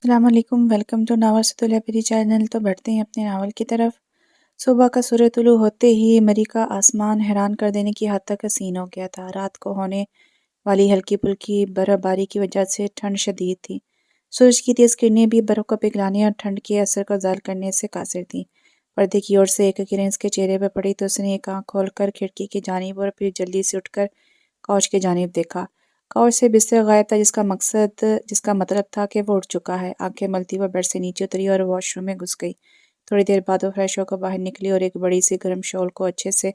السلام علیکم، welcome to novel سے لائبریری چینل۔ تو بڑھتے ہیں اپنے ناول کی طرف۔ صبح کا سورج طلوع ہوتے ہی مری کا آسمان حیران کر دینے کی حد تک حسین ہو گیا تھا۔ رات کو ہونے والی ہلکی پھلکی برف باری کی وجہ سے ٹھنڈ شدید تھی۔ سورج کی تیز کرنیں بھی برف کو پگھلانے اور ٹھنڈ کے اثر کو زائل کرنے سے قاصر تھیں۔ پردے کی اور سے ایک کرن اس کے چہرے پر پڑی تو اس نے ایک آنکھ کھول کر کھڑکی کی جانب اور پھر جلدی سے اٹھ کر کاؤچ کی جانب دیکھا۔ کاؤچ سے بستر غائب تھا، جس کا مطلب تھا کہ وہ اٹھ چکا ہے۔ آنکھیں ملتی وہ بیڈ سے نیچے اتری اور واش روم میں گھس گئی۔ تھوڑی دیر بعد وہ فریش ہو کر باہر نکلی اور ایک بڑی سی گرم شال کو اچھے سے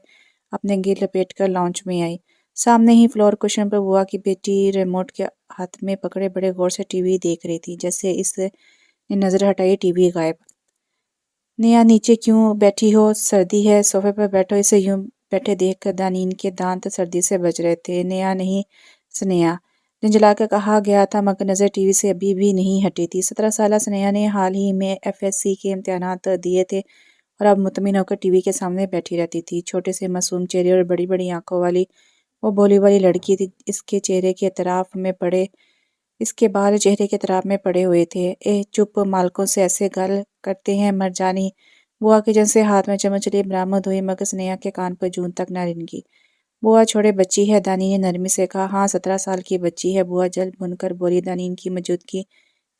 اپنے گرد لپیٹ کر لاؤنج میں آئی۔ سامنے ہی فلور کشن پر بوا کی بیٹی ریموٹ کے ہاتھ میں پکڑے بڑے غور سے ٹی وی دیکھ رہی تھی۔ جیسے اس نے نظر ہٹائی ٹی وی غائب۔ نیا نیچے کیوں بیٹھی ہو؟ سردی ہے، صوفے پر بیٹھو۔ اسے یوں بیٹھے دیکھ کر دانین کے دانت سردی سے بج رہے تھے۔ نیا نہیں سنیہا، جھنجھلا کر کہا گیا تھا، مگر نظر ٹی وی سے ابھی بھی نہیں ہٹی تھی۔ 17 سالہ سنیہا نے حال ہی میں ایف ایس سی کے امتحانات دیے تھے اور اب مطمئن ہو کر ٹی وی کے سامنے بیٹھی رہتی تھی۔ چھوٹے سے معصوم چہرے اور بڑی بڑی آنکھوں والی وہ بھولی بھالی لڑکی تھی۔ اس کے بال چہرے کے اطراف میں پڑے ہوئے تھے۔ اے چپ، مالکوں سے ایسے گل کرتے ہیں مرجانی۔ بوا کچن سے ہاتھ میں چمچ لیے برآمد ہوئی، مگر سنیہا کے کان پر جون تک نہ رنگی۔ بوا چھوڑے، بچی ہے، دانی نے نرمی سے کہا۔ ہاں، 17 سال کی بچی ہے، بوا جلد بن کر بولی۔ دانین کی موجودگی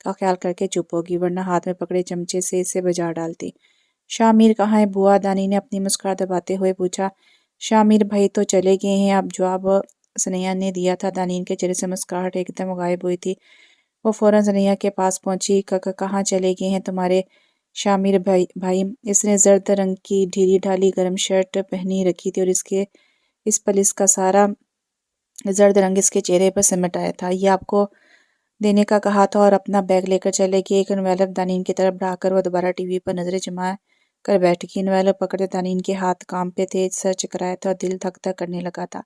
کا خیال کر کے چپ ہوگی، ورنہ ہاتھ میں پکڑے چمچے سے اسے بجا ڈالتی۔ شاہ میر کہاں ہے بوا؟ دانی نے اپنی مسکراہٹ دباتے ہوئے پوچھا۔ شاہ میر بھائی تو چلے گئے ہیں، اب جواب سنیہا نے دیا تھا۔ دانین کے چہرے سے مسکراہٹ ایک دم غائب ہوئی تھی۔ وہ فوراً سنیہا کے پاس پہنچی۔ کہاں چلے گئے ہیں تمہارے شاہ میر بھائی؟ اس نے زرد رنگ کی ڈھیلی ڈھالی گرم شرٹ پہنی رکھی تھی اور اس پل اس کا سارا زرد رنگ اس کے چہرے پر سمٹ آیا تھا۔ یہ آپ کو دینے کا کہا تھا اور اپنا بیگ لے کر چلے گئے۔ ایک انویلپ دانین کی طرف بڑھا کر وہ دوبارہ ٹی وی پر نظریں جما کر بیٹھ گئی۔ انویلپ پکڑتے دانین کے ہاتھ کانپ پہ تھے، سر چکرایا تھا اور دل دھک دھک کرنے لگا تھا۔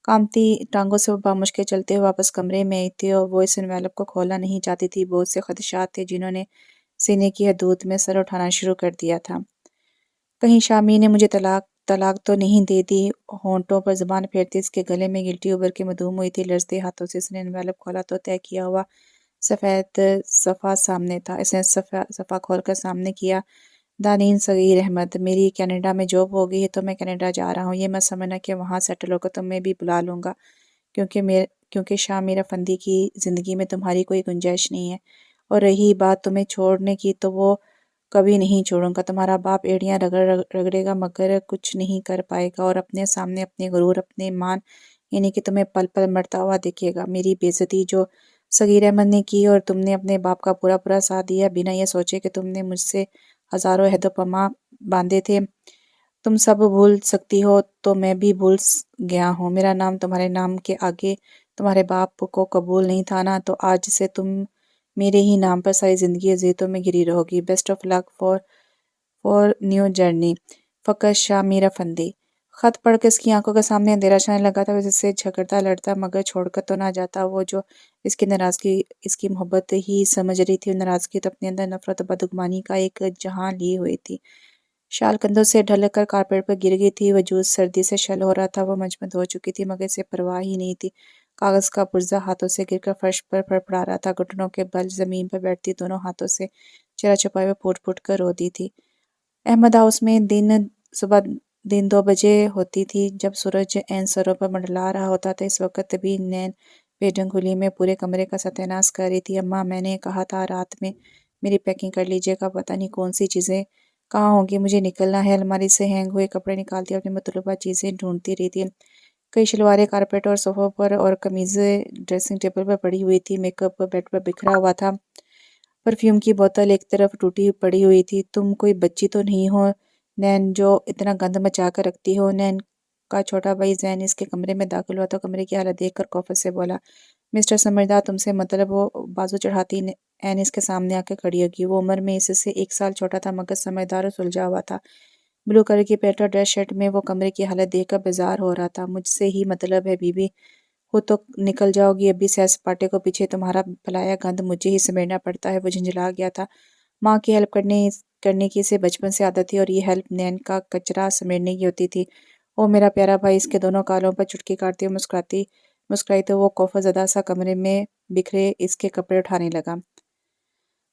کانپتی ٹانگوں سے وہ بامشکل چلتے ہوئے واپس کمرے میں آئی تھی اور وہ اس انویلپ کو کھولنا نہیں چاہتی تھی۔ بہت سے خدشات تھے جنہوں نے سینے کی حدود میں سر اٹھانا شروع کر دیا تھا۔ کہیں شاہ میر نے مجھے طلاق تو نہیں دے دی؟ ہونٹوں پر زبان پھیرتے اس کے گلے میں گلٹی ابھر کے مدھوم ہوئی تھی۔ لرزتے ہاتھوں سے اس نے انویلپ کھولا تو طے کیا ہوا سفید صفحہ سامنے تھا۔ اس نے صفحہ کھول کر سامنے کیا۔ دانین صغیر احمد، میری کینیڈا میں جاب ہو گئی ہے تو میں کینیڈا جا رہا ہوں۔ یہ مت سمجھنا کہ وہاں سیٹل ہو کر تمہیں بھی بلا لوں گا، کیونکہ شاہ میر افندی کی زندگی میں تمہاری کوئی گنجائش نہیں ہے۔ اور رہی بات تمہیں چھوڑنے کی تو وہ کبھی نہیں چھوڑوں گا۔ تمہارا باپ ایڑیاں رگڑے گا مگر کچھ نہیں کر پائے گا اور اپنے سامنے اپنے غرور، اپنے مان، یعنی کہ تمہیں پل پل مرتا ہوا دیکھے گا۔ میری بے عزتی جو صغیر احمد نے کی اور تم نے اپنے باپ کا پورا ساتھ دیا بنا یہ سوچے کہ تم نے مجھ سے ہزاروں عہد و پیمان باندھے تھے۔ تم سب بھول سکتی ہو تو میں بھی بھول گیا ہوں۔ میرا نام تمہارے نام کے آگے تمہارے باپ کو قبول نہیں تھا نا، تو آج سے تم میرے ہی نام پر ساری زندگی اذیتوں میں گھری رہو گی۔ Best of luck for new journey, فقط شاہ میر افندی۔ خط پڑھ کر اس کی آنکھوں کے سامنے اندھیرا چھانے لگا تھا۔ وہ اس سے جھگڑتا لڑتا مگر چھوڑ کر تو نہ جاتا۔ وہ جو اس کی ناراضگی اس کی محبت ہی سمجھ رہی تھی، وہ ناراضگی تو اپنے اندر نفرت و بدگمانی کا ایک جہاں لیے ہوئی تھی۔ شال کندھوں سے ڈھل کر کارپیٹ پر گر گئی تھی۔ وجود سردی سے شل ہو رہا تھا۔ وہ مجمد ہو چکی تھی مگر اسے پرواہ ہی نہیں تھی۔ کاغذ کا پرزہ ہاتھوں سے گر کر فرش پر پھڑپڑا رہا تھا۔ گھٹنوں کے بل زمین پر بیٹھتی دونوں ہاتھوں سے چہرہ چھپائے ہوئے پھوٹ پھوٹ کر روتی تھی۔ احمد ہاؤس میں صبح 2 بجے ہوتی تھی، جب سورج عین سروں پر منڈلا رہا ہوتا تھا۔ اس وقت بھی نین بیڈنگ کھلی میں پورے کمرے کا ستیہ ناش کر رہی تھی۔ اماں، میں نے کہا تھا رات میں میری پیکنگ کر لیجیے گا، پتہ نہیں کون سی چیزیں کہاں ہوں گی، مجھے نکلنا ہے۔ الماری سے ہینگ ہوئے کپڑے نکالتی اپنی مطلوبہ چیزیں ڈھونڈتی رہی تھی۔ کئی شلواریں کارپیٹ اور صوفوں پر اور قمیضیں ڈریسنگ ٹیبل پر پڑی ہوئی تھی۔ میک اپ بیڈ پر بکھرا ہوا تھا۔ پرفیوم کی بوتل ایک طرف ٹوٹی پڑی ہوئی تھی۔ تم کوئی بچی تو نہیں ہو نین، جو اتنا گند مچا کر رکھتی ہو؟ نین کا چھوٹا بھائی زین اس کے کمرے میں داخل ہوا تو کمرے کی حالت دیکھ کر کوفت سے بولا، مسٹر سمجھدار، تم سے مطلب؟ وہ بازو چڑھاتی عین اس کے سامنے آ کے کھڑی ہوگی۔ وہ عمر میں اس سے 1 سال چھوٹا تھا مگر سمجھدار اور سلجھا ہوا تھا۔ بلو کلر کی پینٹ اور ڈریس شرٹ میں وہ کمرے کی حالت دیکھ کر بیزار ہو رہا تھا۔ مجھ سے ہی مطلب ہے بیوی، ہو تو نکل جاؤ گی ابھی، سیر سپاٹے کو پیچھے تمہارا پھیلایا گند مجھے ہی سمیٹنا پڑتا ہے۔ وہ جھنجھلا گیا تھا۔ ماں کی ہیلپ کرنے کی اسے بچپن سے عادت تھی اور یہ ہیلپ نین کا کچرا سمیٹنے کی ہوتی تھی۔ او میرا پیارا بھائی، اس کے دونوں گالوں پر چٹکی کاٹتی ہوئی مسکرائی تو وہ کوفت زدہ سا کمرے میں بکھرے اس کے کپڑے اٹھانے لگا۔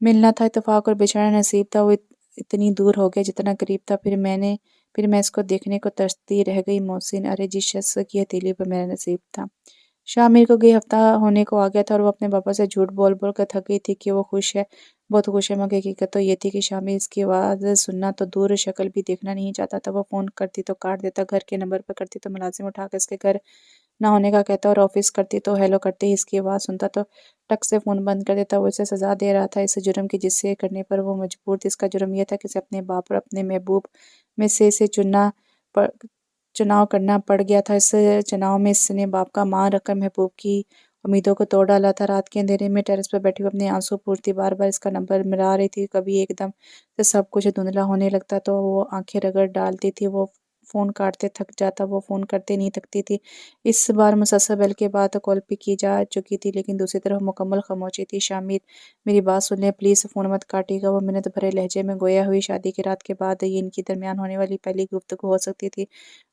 ملنا تھا اتفاق اور بچھڑنا نصیب تھا، وہ اتنی دور ہو گیا جتنا قریب تھا، پھر میں اس کو دیکھنے کو ترستی رہ گئی محسن، ارے جس شخص کی ہتھیلی پر میرا نصیب تھا۔ شامر کو گئی ہفتہ ہونے کو آ گیا تھا اور وہ اپنے پاپا سے جھوٹ بول بول کر تھک گئی تھی کہ وہ خوش ہے، بہت خوش ہے، مگر حقیقت تو یہ تھی کہ شامر اس کی آواز سننا تو دور شکل بھی دیکھنا نہیں چاہتا تھا۔ وہ فون کرتی تو کاٹ دیتا، گھر کے نمبر پر کرتی تو ملازم اٹھا کر اس کے گھر نہ ہونے کا کہتا، اور آفس کرتی تو ہیلو کرتے ہی اس کی آواز سنتا تو ٹک سے فون بند کر دیتا۔ وہ اسے سزا دے رہا تھا اس جرم کی جس سے کرنے پر وہ مجبور تھی۔ اس کا جرم یہ تھا کہ اسے اپنے باپ اور اپنے محبوب میں سے اسے چناؤ کرنا پڑ گیا تھا۔ اس چناؤ میں اس نے باپ کا مان رکھ کر محبوب کی امیدوں کو توڑ ڈالا تھا۔ رات کے اندھیرے میں ٹیرس پر بیٹھی وہ اپنے آنسو پورتی بار بار اس کا نمبر ملا رہی تھی۔ کبھی ایک دم سے سب کچھ دھندلا ہونے لگتا تو وہ آنکھیں رگڑ ڈالتی تھی، وہ فون کاٹتے تھک جاتا، وہ فون کرتے نہیں تھکتی تھی۔ اس بار مسلسل بیل کے بعد کال پک کی جا چکی تھی، لیکن دوسری طرف مکمل خاموشی تھی۔ شامر میری بات سن لیں پلیز، فون مت کاٹیے گا، وہ منت بھرے لہجے میں گویا ہوئی شادی کی رات کے بعد یہ ان کے درمیان ہونے والی پہلی گفتگو ہو سکتی تھی۔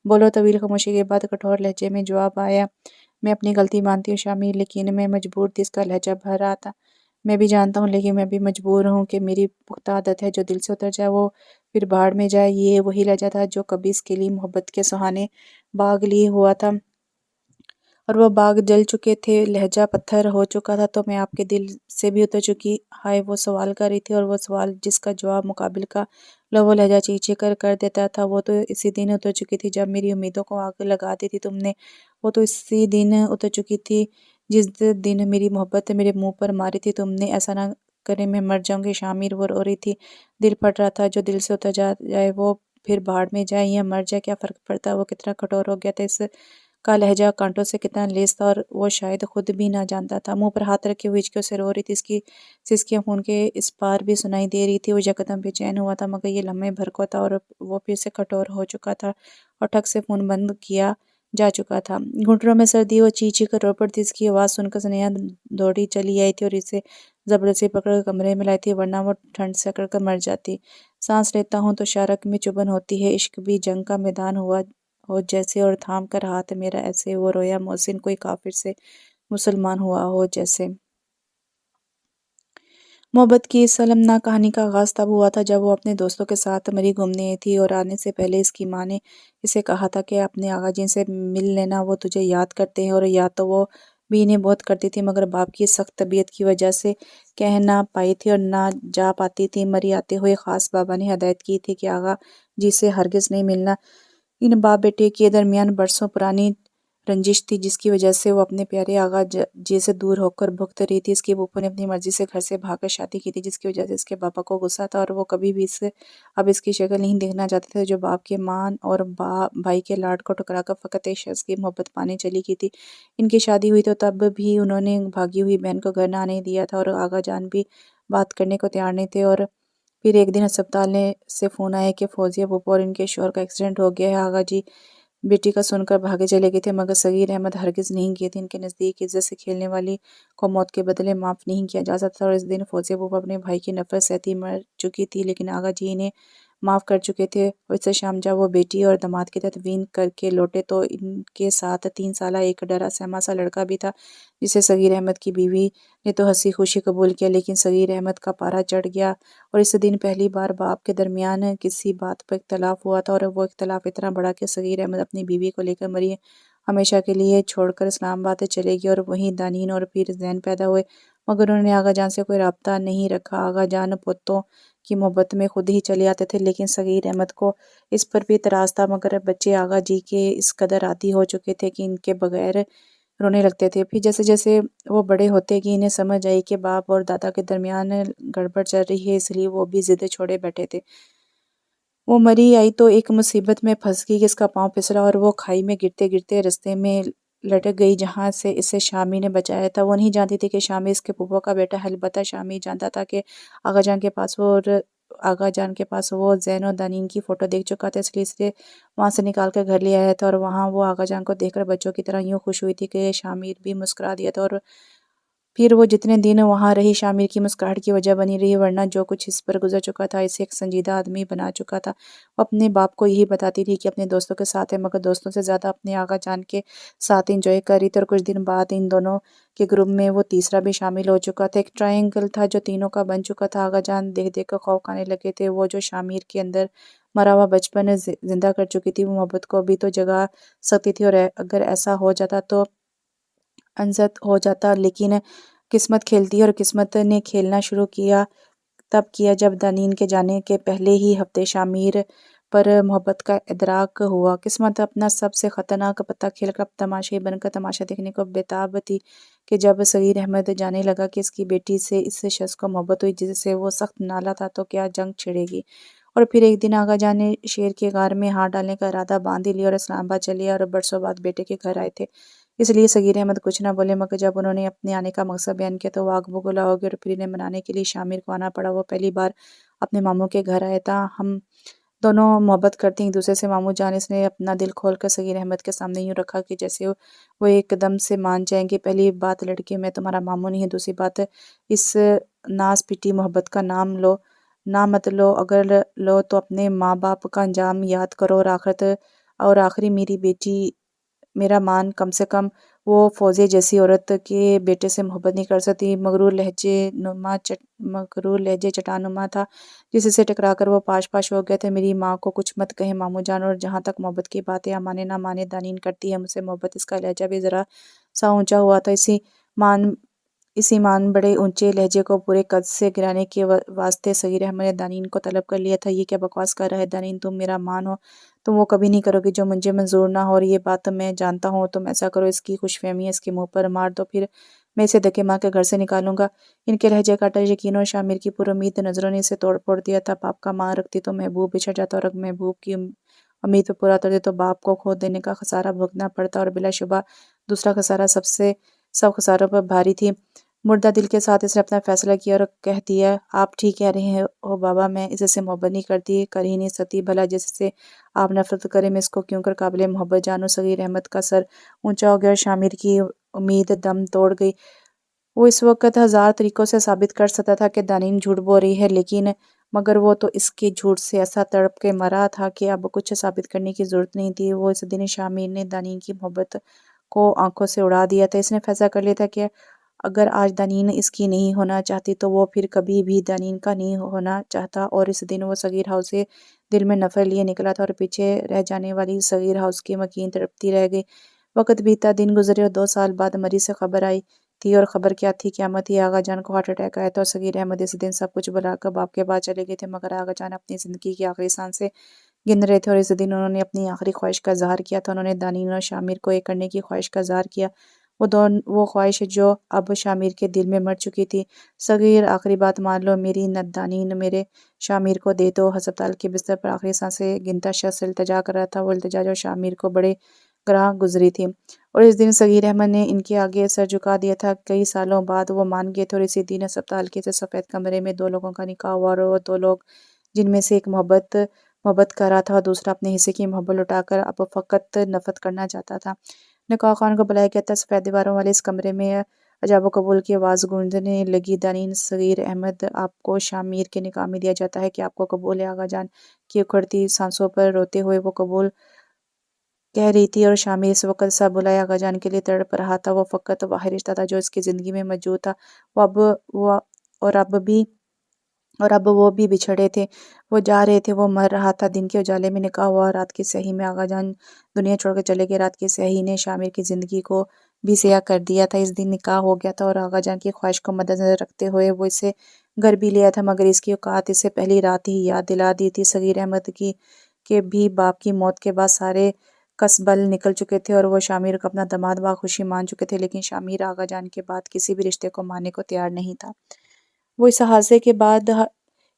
بولو۔ طویل خاموشی کے بعد کٹھور لہجے میں جواب آیا، میں اپنی غلطی مانتی ہوں شامر، لیکن میں مجبور تھی۔ اس کا لہجہ بھرا تھا۔ میں بھی جانتا ہوں، لیکن میں بھی مجبور ہوں کہ میری پختہ عادت ہے جو دل سے اتر جائے وہ پھر بھاڑ میں جائے۔ یہ وہی لہجہ تھا جو کبھی اس کے لیے محبت کے سہانے باغ لیے ہوا تھا، اور وہ باغ جل چکے تھے، لہجہ پتھر ہو چکا تھا، تو میں آپ کے دل سے بھی اتر چکی۔ ہائے، وہ سوال کر رہی تھی، اور وہ سوال جس کا جواب مقابل کا لو وہ لہجہ چیخ چیخ کر دیتا تھا۔ وہ تو اسی دن اتر چکی تھی جب میری امیدوں کو آگ لگا دی تھی تم نے، وہ تو اسی دن اتر چکی تھی جس دن میری محبت میرے منہ پر ماری تھی تم نے۔ ایسا نہ کرے، میں مر جاؤں گی شامر، وہ رو رہی تھی، دل پھٹ رہا تھا۔ جو دل سے اتر جائے وہ پھر بھاڑ میں جائے یا مر جائے، کیا فرق پڑتا؟ وہ کتنا کٹھور ہو گیا تھا، اس کا لہجہ کانٹوں سے کتنا لیس تھا، اور وہ شاید خود بھی نہ جانتا تھا۔ منہ پر ہاتھ رکھے وہ ہچکیوں سے رو رہی تھی، اس کی سسکیاں خون کے اس پار بھی سنائی دے رہی تھی۔ وہ یکدم بے چین ہوا تھا، مگر یہ لمحے بھر کو تھا، اور وہ پھر سے کٹھور ہو چکا تھا اور ٹھک سے فون بند کیا جا چکا تھا۔ گھٹنوں میں سردی، وہ چیخ چیخ کر رو پڑتی۔ اس کی آواز سن کر سنیہ دوڑی چلی آئی تھی اور اسے زبردستی پکڑ کر کمرے میں لائی تھی، ورنہ وہ ٹھنڈ سے اکڑ کر مر جاتی۔ سانس لیتا ہوں تو شارک میں چبھن ہوتی ہے، عشق بھی جنگ کا میدان ہوا ہو جیسے، اور تھام کر ہاتھ میرا ایسے وہ رویا محسن کوئی کافر سے مسلمان ہوا ہو جیسے۔ محبت کی اس المناک کہانی کا آغاز تب ہوا تھا جب وہ اپنے دوستوں کے ساتھ مری گھومنے آئی تھی، اور آنے سے پہلے اس کی ماں نے اسے کہا تھا کہ اپنے آغا جی سے مل لینا، وہ تجھے یاد کرتے ہیں۔ اور یاد تو وہ بھی انہیں بہت کرتی تھی، مگر باپ کی سخت طبیعت کی وجہ سے کہہ نہ پائی تھی اور نہ جا پاتی تھی۔ مری آتے ہوئے خاص بابا نے ہدایت کی تھی کہ آغا جی سے ہرگز نہیں ملنا۔ ان باپ بیٹے کے درمیان برسوں پرانی رنجش تھی، جس کی وجہ سے وہ اپنے پیارے آغا جی سے دور ہو کر بھگت رہی تھی۔ اس کی پھوپھو نے اپنی مرضی سے گھر سے بھاگ کر شادی کی تھی، جس کی وجہ سے اس کے پاپا کو غصہ تھا، اور وہ کبھی بھی اب اس کی شکل نہیں دیکھنا چاہتے تھے، جو باپ کے مان اور بھائی کے لاڈ کو ٹھکرا کر فقط ایک شخص کی محبت پانے چلی گئی تھی۔ ان کی شادی ہوئی تو تب بھی انہوں نے بھاگی ہوئی بہن کو گھر نہ آنے دیا تھا، اور آغا جان بھی بات کرنے کو تیار نہیں تھے۔ اور پھر ایک دن ہسپتال سے فون آیا کہ فوزیہ پھوپھو اور ان کے شوہر کا ایکسیڈنٹ ہو گیا ہے۔ آغا جی بیٹی کا سن کر بھاگے چلے گئے تھے، مگر صغیر احمد ہرگز نہیں گئے تھے۔ ان کے نزدیک عزت سے کھیلنے والی کو موت کے بدلے معاف نہیں کیا جا سکتا تھا، اور اس دن فوزیہ پھوپھو اپنے بھائی کی نفرت سہتی مر چکی تھی، لیکن آغا جی انہیں معاف کر چکے تھے۔ اور اس شام جب وہ بیٹی اور داماد کی تدفین کر کے لوٹے تو ان کے ساتھ 3 سالہ ایک ڈرا سہما سا لڑکا بھی تھا، جسے صغیر احمد کی بیوی نے تو ہنسی خوشی قبول کیا، لیکن صغیر احمد کا پارا چڑھ گیا، اور اس دن پہلی بار باپ کے درمیان کسی بات پر اختلاف ہوا تھا، اور وہ اختلاف اتنا بڑا کہ صغیر احمد اپنی بیوی کو لے کر مری ہمیشہ کے لیے چھوڑ کر اسلام آباد چلے گئے، اور وہیں دانین اور پھر زین پیدا ہوئے، مگر انہوں نے آغا جان سے کوئی رابطہ نہیں رکھا۔ آغا جان پوتوں کی محبت میں خود ہی چلے آتے تھے، لیکن صغیر احمد کو اس پر بھی اعتراض تھا، مگر بچے آغا جی کے اس قدر عادی ہو چکے تھے کہ ان کے بغیر رونے لگتے تھے۔ پھر جیسے جیسے وہ بڑے ہوتے گئے، انہیں سمجھ آئی کہ باپ اور دادا کے درمیان گڑبڑ چل رہی ہے، اس لیے وہ بھی ضد چھوڑے بیٹھے تھے۔ وہ مری آئی تو ایک مصیبت میں پھنس گئی کہ اس کا پاؤں پھسلا اور وہ کھائی میں گرتے گرتے رستے میں لٹک گئی، جہاں سے اسے شامی نے بچایا تھا۔ وہ نہیں جانتی تھی کہ شامی اس کے پھوپھو کا بیٹا ہے، البتہ شامی جانتا تھا کہ آغا جان کے پاس وہ زین و دانین کی فوٹو دیکھ چکا تھا، اس لیے اسے وہاں سے نکال کر گھر لے آیا تھا، اور وہاں وہ آغا جان کو دیکھ کر بچوں کی طرح یوں خوش ہوئی تھی کہ شامیر بھی مسکرا دیا تھا، اور پھر وہ جتنے دن وہاں رہی شامر کی مسکراہٹ کی وجہ بنی رہی، ورنہ جو کچھ اس پر گزر چکا تھا اسے ایک سنجیدہ آدمی بنا چکا تھا۔ وہ اپنے باپ کو یہی بتاتی تھی کہ اپنے دوستوں کے ساتھ ہے، مگر دوستوں سے زیادہ اپنے آغا جان کے ساتھ انجوائے کر رہی تھی، اور کچھ دن بعد ان دونوں کے گروپ میں وہ تیسرا بھی شامل ہو چکا تھا۔ ایک ٹرائنگل تھا جو تینوں کا بن چکا تھا۔ آغا جان دیکھ دیکھ کر خوف کھانے لگے تھے۔ وہ جو شامر کے اندر مرا ہوا بچپن زندہ کر چکی تھی، وہ محبت کو بھی تو جگا سکتی تھی، اور اگر ایسا ہو جاتا تو انزت ہو جاتا، لیکن قسمت کھیلتی ہے، اور قسمت نے کھیلنا شروع کیا تب کیا جب دانین کے جانے کے پہلے ہی ہفتے شامر پر محبت کا ادراک ہوا۔ قسمت اپنا سب سے خطرناک پتہ کھیل کر تماشائی بن کر تماشا دیکھنے کو بےتاب تھی کہ جب صغیر احمد جانے لگا کہ اس کی بیٹی سے اس شخص کو محبت ہوئی جس سے وہ سخت نالاں تھا، تو کیا جنگ چھڑے گی۔ اور پھر ایک دن آغا جان نے شیر کے غار میں ہاتھ ڈالنے کا ارادہ باندھ لیا اور اسلام آباد چلے آئے، اور برسوں بعد بیٹے کے گھر آئے تھے، اس لیے صغیر احمد کچھ نہ بولے، مگر جب انہوں نے اپنے آنے کا مقصد بیان کیا تو وہ آگ بگولا ہو گئے، اور پھر انہیں منانے کے لیے شامر کو آنا پڑا۔ وہ پہلی بار اپنے ماموں کے گھر آیا تھا۔ ہم دونوں محبت کرتے ہیں ایک دوسرے سے ماموں جان، اس نے اپنا دل کھول کر صغیر احمد کے سامنے یوں رکھا کہ جیسے وہ ایک دم سے مان جائیں گے۔ پہلی بات لڑکی، میں تمہارا ماموں نہیں، دوسری بات اس ناز پیٹی محبت کا نام لو نہ مت لو، اگر لو تو اپنے ماں باپ کا انجام یاد کرو، اور آخری میری بیٹی میرا مان، کم سے کم وہ فوزیہ جیسی عورت کے بیٹے سے محبت نہیں کر سکتی۔ مغرور لہجے چٹان نما تھا جس سے ٹکرا کر وہ پاش پاش ہو گئے تھے۔ میری ماں کو کچھ مت کہیں ماموں جان، اور جہاں تک محبت کی بات ہے، مانے نہ مانے دانین کرتی ہے مجھ سے محبت۔ اس کا لہجہ بھی ذرا سا اونچا ہوا تھا۔ اسی مان بڑے اونچے لہجے کو پورے قد سے گرانے کے واسطے صغیر احمد نے دانین کو طلب کر لیا تھا۔ یہ کیا بکواس کر رہا ہے دانین، تم میرا مان ہو، تم وہ کبھی نہیں کرو گی جو مجھے منظور نہ ہو، اور یہ بات میں جانتا ہوں، تم ایسا کرو اس کی خوش فہمی ہے، اس کے منہ پر مار دو، پھر میں اسے دھکے مار کے گھر سے نکالوں گا۔ ان کے لہجے کا ڈر، یقین اور شامر کی پر امید نظروں نے اسے توڑ پھوڑ دیا تھا۔ باپ کا مان رکھتی تو محبوب بچھڑ جاتا، اور محبوب کی امید پہ پورا اترتے تو باپ کو کھو دینے کا خسارہ بھگتنا پڑتا، اور بلا شبہ دوسرا خسارہ سب خساروں پر بھاری تھی۔ مردہ دل کے ساتھ اس نے اپنا فیصلہ کیا اور کہہ دیا، آپ ٹھیک کہہ رہے ہو بابا، میں اس سے محبت نہیں کرتی، کر ہی نہیں سکتی، بھلا جس سے آپ نفرت کریں میں اس کو کیوں کر قابل محبت جانوں۔ صغیر احمد کا سر اونچا ہو گیا اور شامر کی امید دم توڑ گئی۔ وہ اس وقت ہزار طریقوں سے ثابت کر سکتا تھا کہ دانین جھوٹ بول رہی ہے، لیکن مگر وہ تو اس کے جھوٹ سے ایسا تڑپ کے مرا تھا کہ اب کچھ ثابت کرنے کی ضرورت نہیں تھی۔ وہ اس دن شامر نے دانین کی محبت کو آنکھوں سے اڑا دیا تھا۔ اس نے فیصلہ کر لیا تھا کہ اگر آج دانین اس کی نہیں ہونا چاہتی تو وہ پھر کبھی بھی دانین کا نہیں ہونا چاہتا، اور اس دن وہ صغیر ہاؤس سے دل میں نفرت لیے نکلا تھا، اور پیچھے رہ جانے والی صغیر ہاؤس کی مکین تڑپتی رہ گئی۔ وقت بیتا، دن گزرے، اور 2 سال بعد مریض سے خبر آئی تھی، اور خبر کیا تھی؟ قیامت ہی۔ آغا جان کو ہارٹ اٹیک آیا تھا، اور صغیر احمد اس دن سب کچھ بھلا کر باپ کے پاس چلے گئے تھے، مگر آغا جان اپنی زندگی کی آخری سانسیں گن رہے تھے، اور اس دن انہوں نے اپنی آخری خواہش کا اظہار کیا تھا۔ انہوں نے دانین اور شامر کو ایک کرنے کی خواہش کا اظہار کیا، وہ خواہش جو اب شامر کے دل میں مر چکی تھی۔ صغیر، آخری بات مان لو، میری دانین میرے شامر کو دے دو۔ ہسپتال کے بستر پر آخری سانسیں گنتا شخص التجا کر رہا تھا، وہ التجا جو شامر کو بڑے گراں گزری تھی، اور اس دن صغیر احمد نے ان کے آگے سر جھکا دیا تھا۔ کئی سالوں بعد وہ مان گئے تھے، اور اسی دن ہسپتال کے سفید کمرے میں 2 لوگوں کا نکاح ہوا، اور وہ 2 لوگ جن میں سے ایک محبت کر رہا تھا اور دوسرا اپنے حصے کی محبت لوٹا کر اب فقط نفرت کرنا چاہتا تھا۔ نکاح خوان کو بلایا گیا تھا۔ سفید دیواروں والے اس کمرے میں عجاب و قبول کی آواز گونجنے لگی، دانین، صغیر احمد، آپ کو شامر کے نکاح میں دیا جاتا ہے، کیا آپ کو قبول ہے؟ آغا جان کی اکھڑتی سانسوں پر روتے ہوئے وہ قبول کہہ رہی تھی، اور شامر اس وقت سب بلائے آغا جان کے لیے تڑپ رہا تھا۔ وہ فقط واحد رشتہ تھا جو اس کی زندگی میں موجود تھا، اور اب وہ بھی بچھڑے تھے، وہ جا رہے تھے، وہ مر رہا تھا۔ دن کے اجالے میں نکاح ہوا، اور رات کی سیاہی میں آغا جان دنیا چھوڑ کر چلے گئے۔ رات کی سیاہی نے شامر کی زندگی کو بھی سیاہ کر دیا تھا۔ اس دن نکاح ہو گیا تھا، اور آغا جان کی خواہش کو مدنظر رکھتے ہوئے وہ اسے گھر بھی لیا تھا، مگر اس کی اوقات اسے پہلی رات ہی یاد دلا دی تھی۔ صغیر احمد کے بھی باپ کی موت کے بعد سارے کس بل نکل چکے تھے، اور وہ شامر کو اپنا داماد بخوشی مان چکے تھے، لیکن شامر آغا جان کے بعد کسی بھی رشتے کو ماننے کو تیار نہیں تھا۔ وہ اس حادثے کے بعد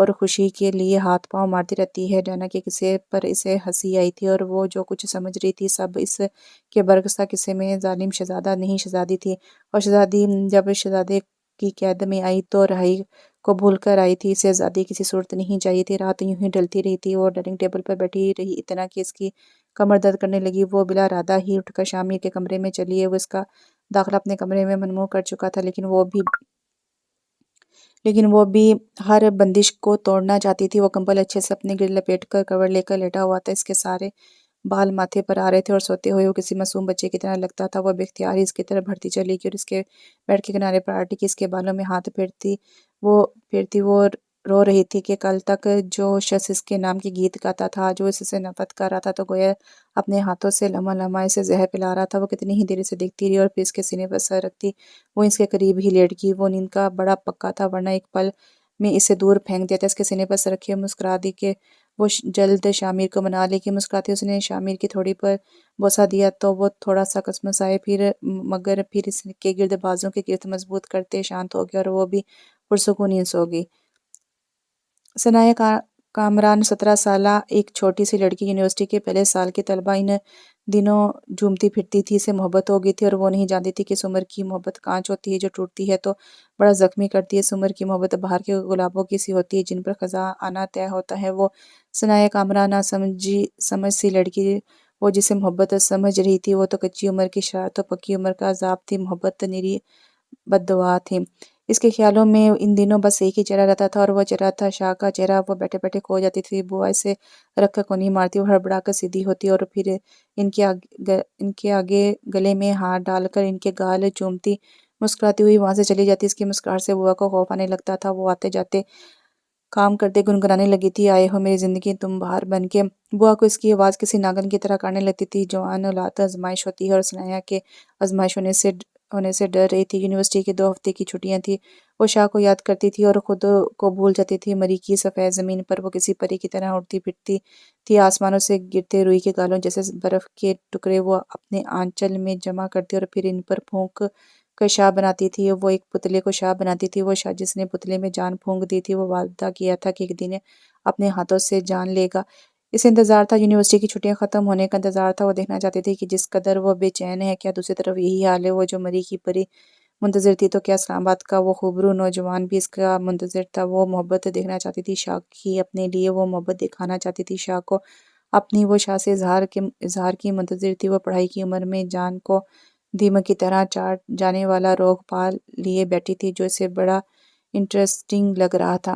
اور خوشی کے لیے ہاتھ پاؤں مارتی رہتی ہے۔ ڈینا کے قصے پر اسے ہنسی آئی تھی اور وہ جو کچھ سمجھ رہی تھی سب اس کے برعکس تھا۔ قصے میں ظالم شہزادہ نہیں شہزادی تھی، اور شہزادی جب شہزادے کی قید میں آئی تو رہائی کو بھول کر آئی تھی۔ اسے آزادی کسی صورت نہیں چاہیے تھی۔ رات یوں ہی ڈھلتی رہی تھی، وہ ڈائننگ ٹیبل پر بیٹھی رہی اتنا کہ اس کی کمر درد کرنے لگی۔ وہ بلا ارادہ ہی اٹھ کر شامیر کے کمرے میں چلی۔ وہ اس کا داخلہ اپنے کمرے میں ممنوع کر چکا تھا، لیکن وہ بھی ہر بندش کو توڑنا چاہتی تھی۔ وہ کمبل اچھے سے اپنے گرد لپیٹ کر کور لے کر لیٹا ہوا تھا۔ اس کے سارے بال ماتھے پر آ رہے تھے اور سوتے ہوئے وہ کسی معصوم بچے کی طرح لگتا تھا۔ وہ بے اختیار ہی اس کی طرف بڑھتی چلی گئی اور اس کے بیڈ کے کنارے پر آٹی کی اس کے بالوں میں ہاتھ پھیرتی وہ رو رہی تھی کہ کل تک جو شخص اس کے نام کے گیت گاتا تھا آج وہ اس سے نفرت کر رہا تھا، تو گویا اپنے ہاتھوں سے لمحہ لمحہ اسے زہر پلا رہا تھا۔ وہ کتنی ہی دیر اسے دیکھتی رہی اور پھر اس کے سینے پر سر رکھتی وہ اس کے قریب ہی لیٹ گئی۔ وہ نیند کا بڑا پکا تھا، ورنہ ایک پل میں اسے دور پھینک دیتا۔ اس کے سینے پر سر رکھے مسکرا دی کہ وہ جلد شامیر کو منا لے گی۔ مسکراتے اس نے شامیر کی تھوڑی پر بوسہ دیا تو وہ تھوڑا سا کسمسائے، مگر پھر اس کے گرد بازوں کے گرد مضبوط کرتے شانت ہو گیا اور وہ بھی پرسکون نیند سو گئی۔ ثناء کامران 17 سالہ ایک چھوٹی سی لڑکی، یونیورسٹی کے پہلے سال کی طالبہ، ان دنوں جھومتی پھرتی تھی۔ اسے محبت ہو گئی تھی اور وہ نہیں جانتی تھی کہ اس عمر کی محبت کانچ ہوتی ہے جو ٹوٹتی ہے تو بڑا زخمی کرتی ہے۔ اس عمر کی محبت باہر کے گلابوں کی سی ہوتی ہے جن پر خزاں آنا طے ہوتا ہے۔ وہ ثناء کامران نہ سمجھ سی لڑکی، وہ جسے محبت سمجھ رہی تھی، وہ تو کچی عمر کی شرارت و پکی عمر کا عذاب تھی۔ محبت نری بددعا تھی۔ اس کے خیالوں میں ان دنوں بس ایک ہی چہرہ رہتا تھا اور وہ چہرہ تھا شاہ کا چہرہ۔ وہ بیٹھے بیٹھے کھو جاتی تھی۔ بوا اسے رکھ کر کونی مارتی، وہ ہڑبڑا کر سیدھی ہوتی اور پھر ان کے آگے گلے میں ہاتھ ڈال کر ان کے گال چومتی مسکراتی ہوئی وہاں سے چلی جاتی۔ اس کی مسکراہٹ سے بوا کو خوف آنے لگتا تھا۔ وہ آتے جاتے کام کرتے گنگنانے لگی تھی، آئے ہو میری زندگی تم بہار بن کے۔ بوا کو اس کی آواز کسی ناگن کی طرح کاٹنے لگتی تھی۔ جوان اولاد آزمائش ہوتی ہے اور ثناء کے آزمائش ہونے سے ڈر رہی تھی۔ یونیورسٹی کی 2 ہفتے کی چھٹیاں تھیں۔ وہ شاہ کو یاد کرتی تھی اور خود کو بھول جاتی تھی۔ مری کی سفید زمین پر وہ کسی پری کی طرح اڑتی پھرتی تھی۔ آسمانوں سے گرتے روئی کے گالوں جیسے برف کے ٹکڑے وہ اپنے آنچل میں جمع کرتی اور پھر ان پر پھونک کر شاہ بناتی تھی۔ وہ ایک پتلے کو شاہ بناتی تھی۔ وہ شاہ جس نے پتلے میں جان پھونک دی تھی، وہ وعدہ کیا تھا کہ ایک دن اپنے ہاتھوں سے جان لے گا۔ اسے انتظار تھا، یونیورسٹی کی چھٹیاں ختم ہونے کا انتظار تھا۔ وہ دیکھنا چاہتی تھی کہ جس قدر وہ بے چین ہے، کیا دوسری طرف یہی حال ہے؟ وہ جو مری کی پری منتظر تھی، تو کیا اسلام آباد کا وہ خوبرو نوجوان بھی اس کا منتظر تھا؟ وہ محبت دیکھنا چاہتی تھی شاہ کی اپنے لیے، وہ محبت دکھانا چاہتی تھی شاہ کو اپنی۔ وہ شاہ سے اظہار کی منتظر تھی۔ وہ پڑھائی کی عمر میں جان کو دیمک کی طرح چاٹ جانے والا روگ پا لیے بیٹھی تھی جو اسے بڑا انٹرسٹنگ لگ رہا تھا۔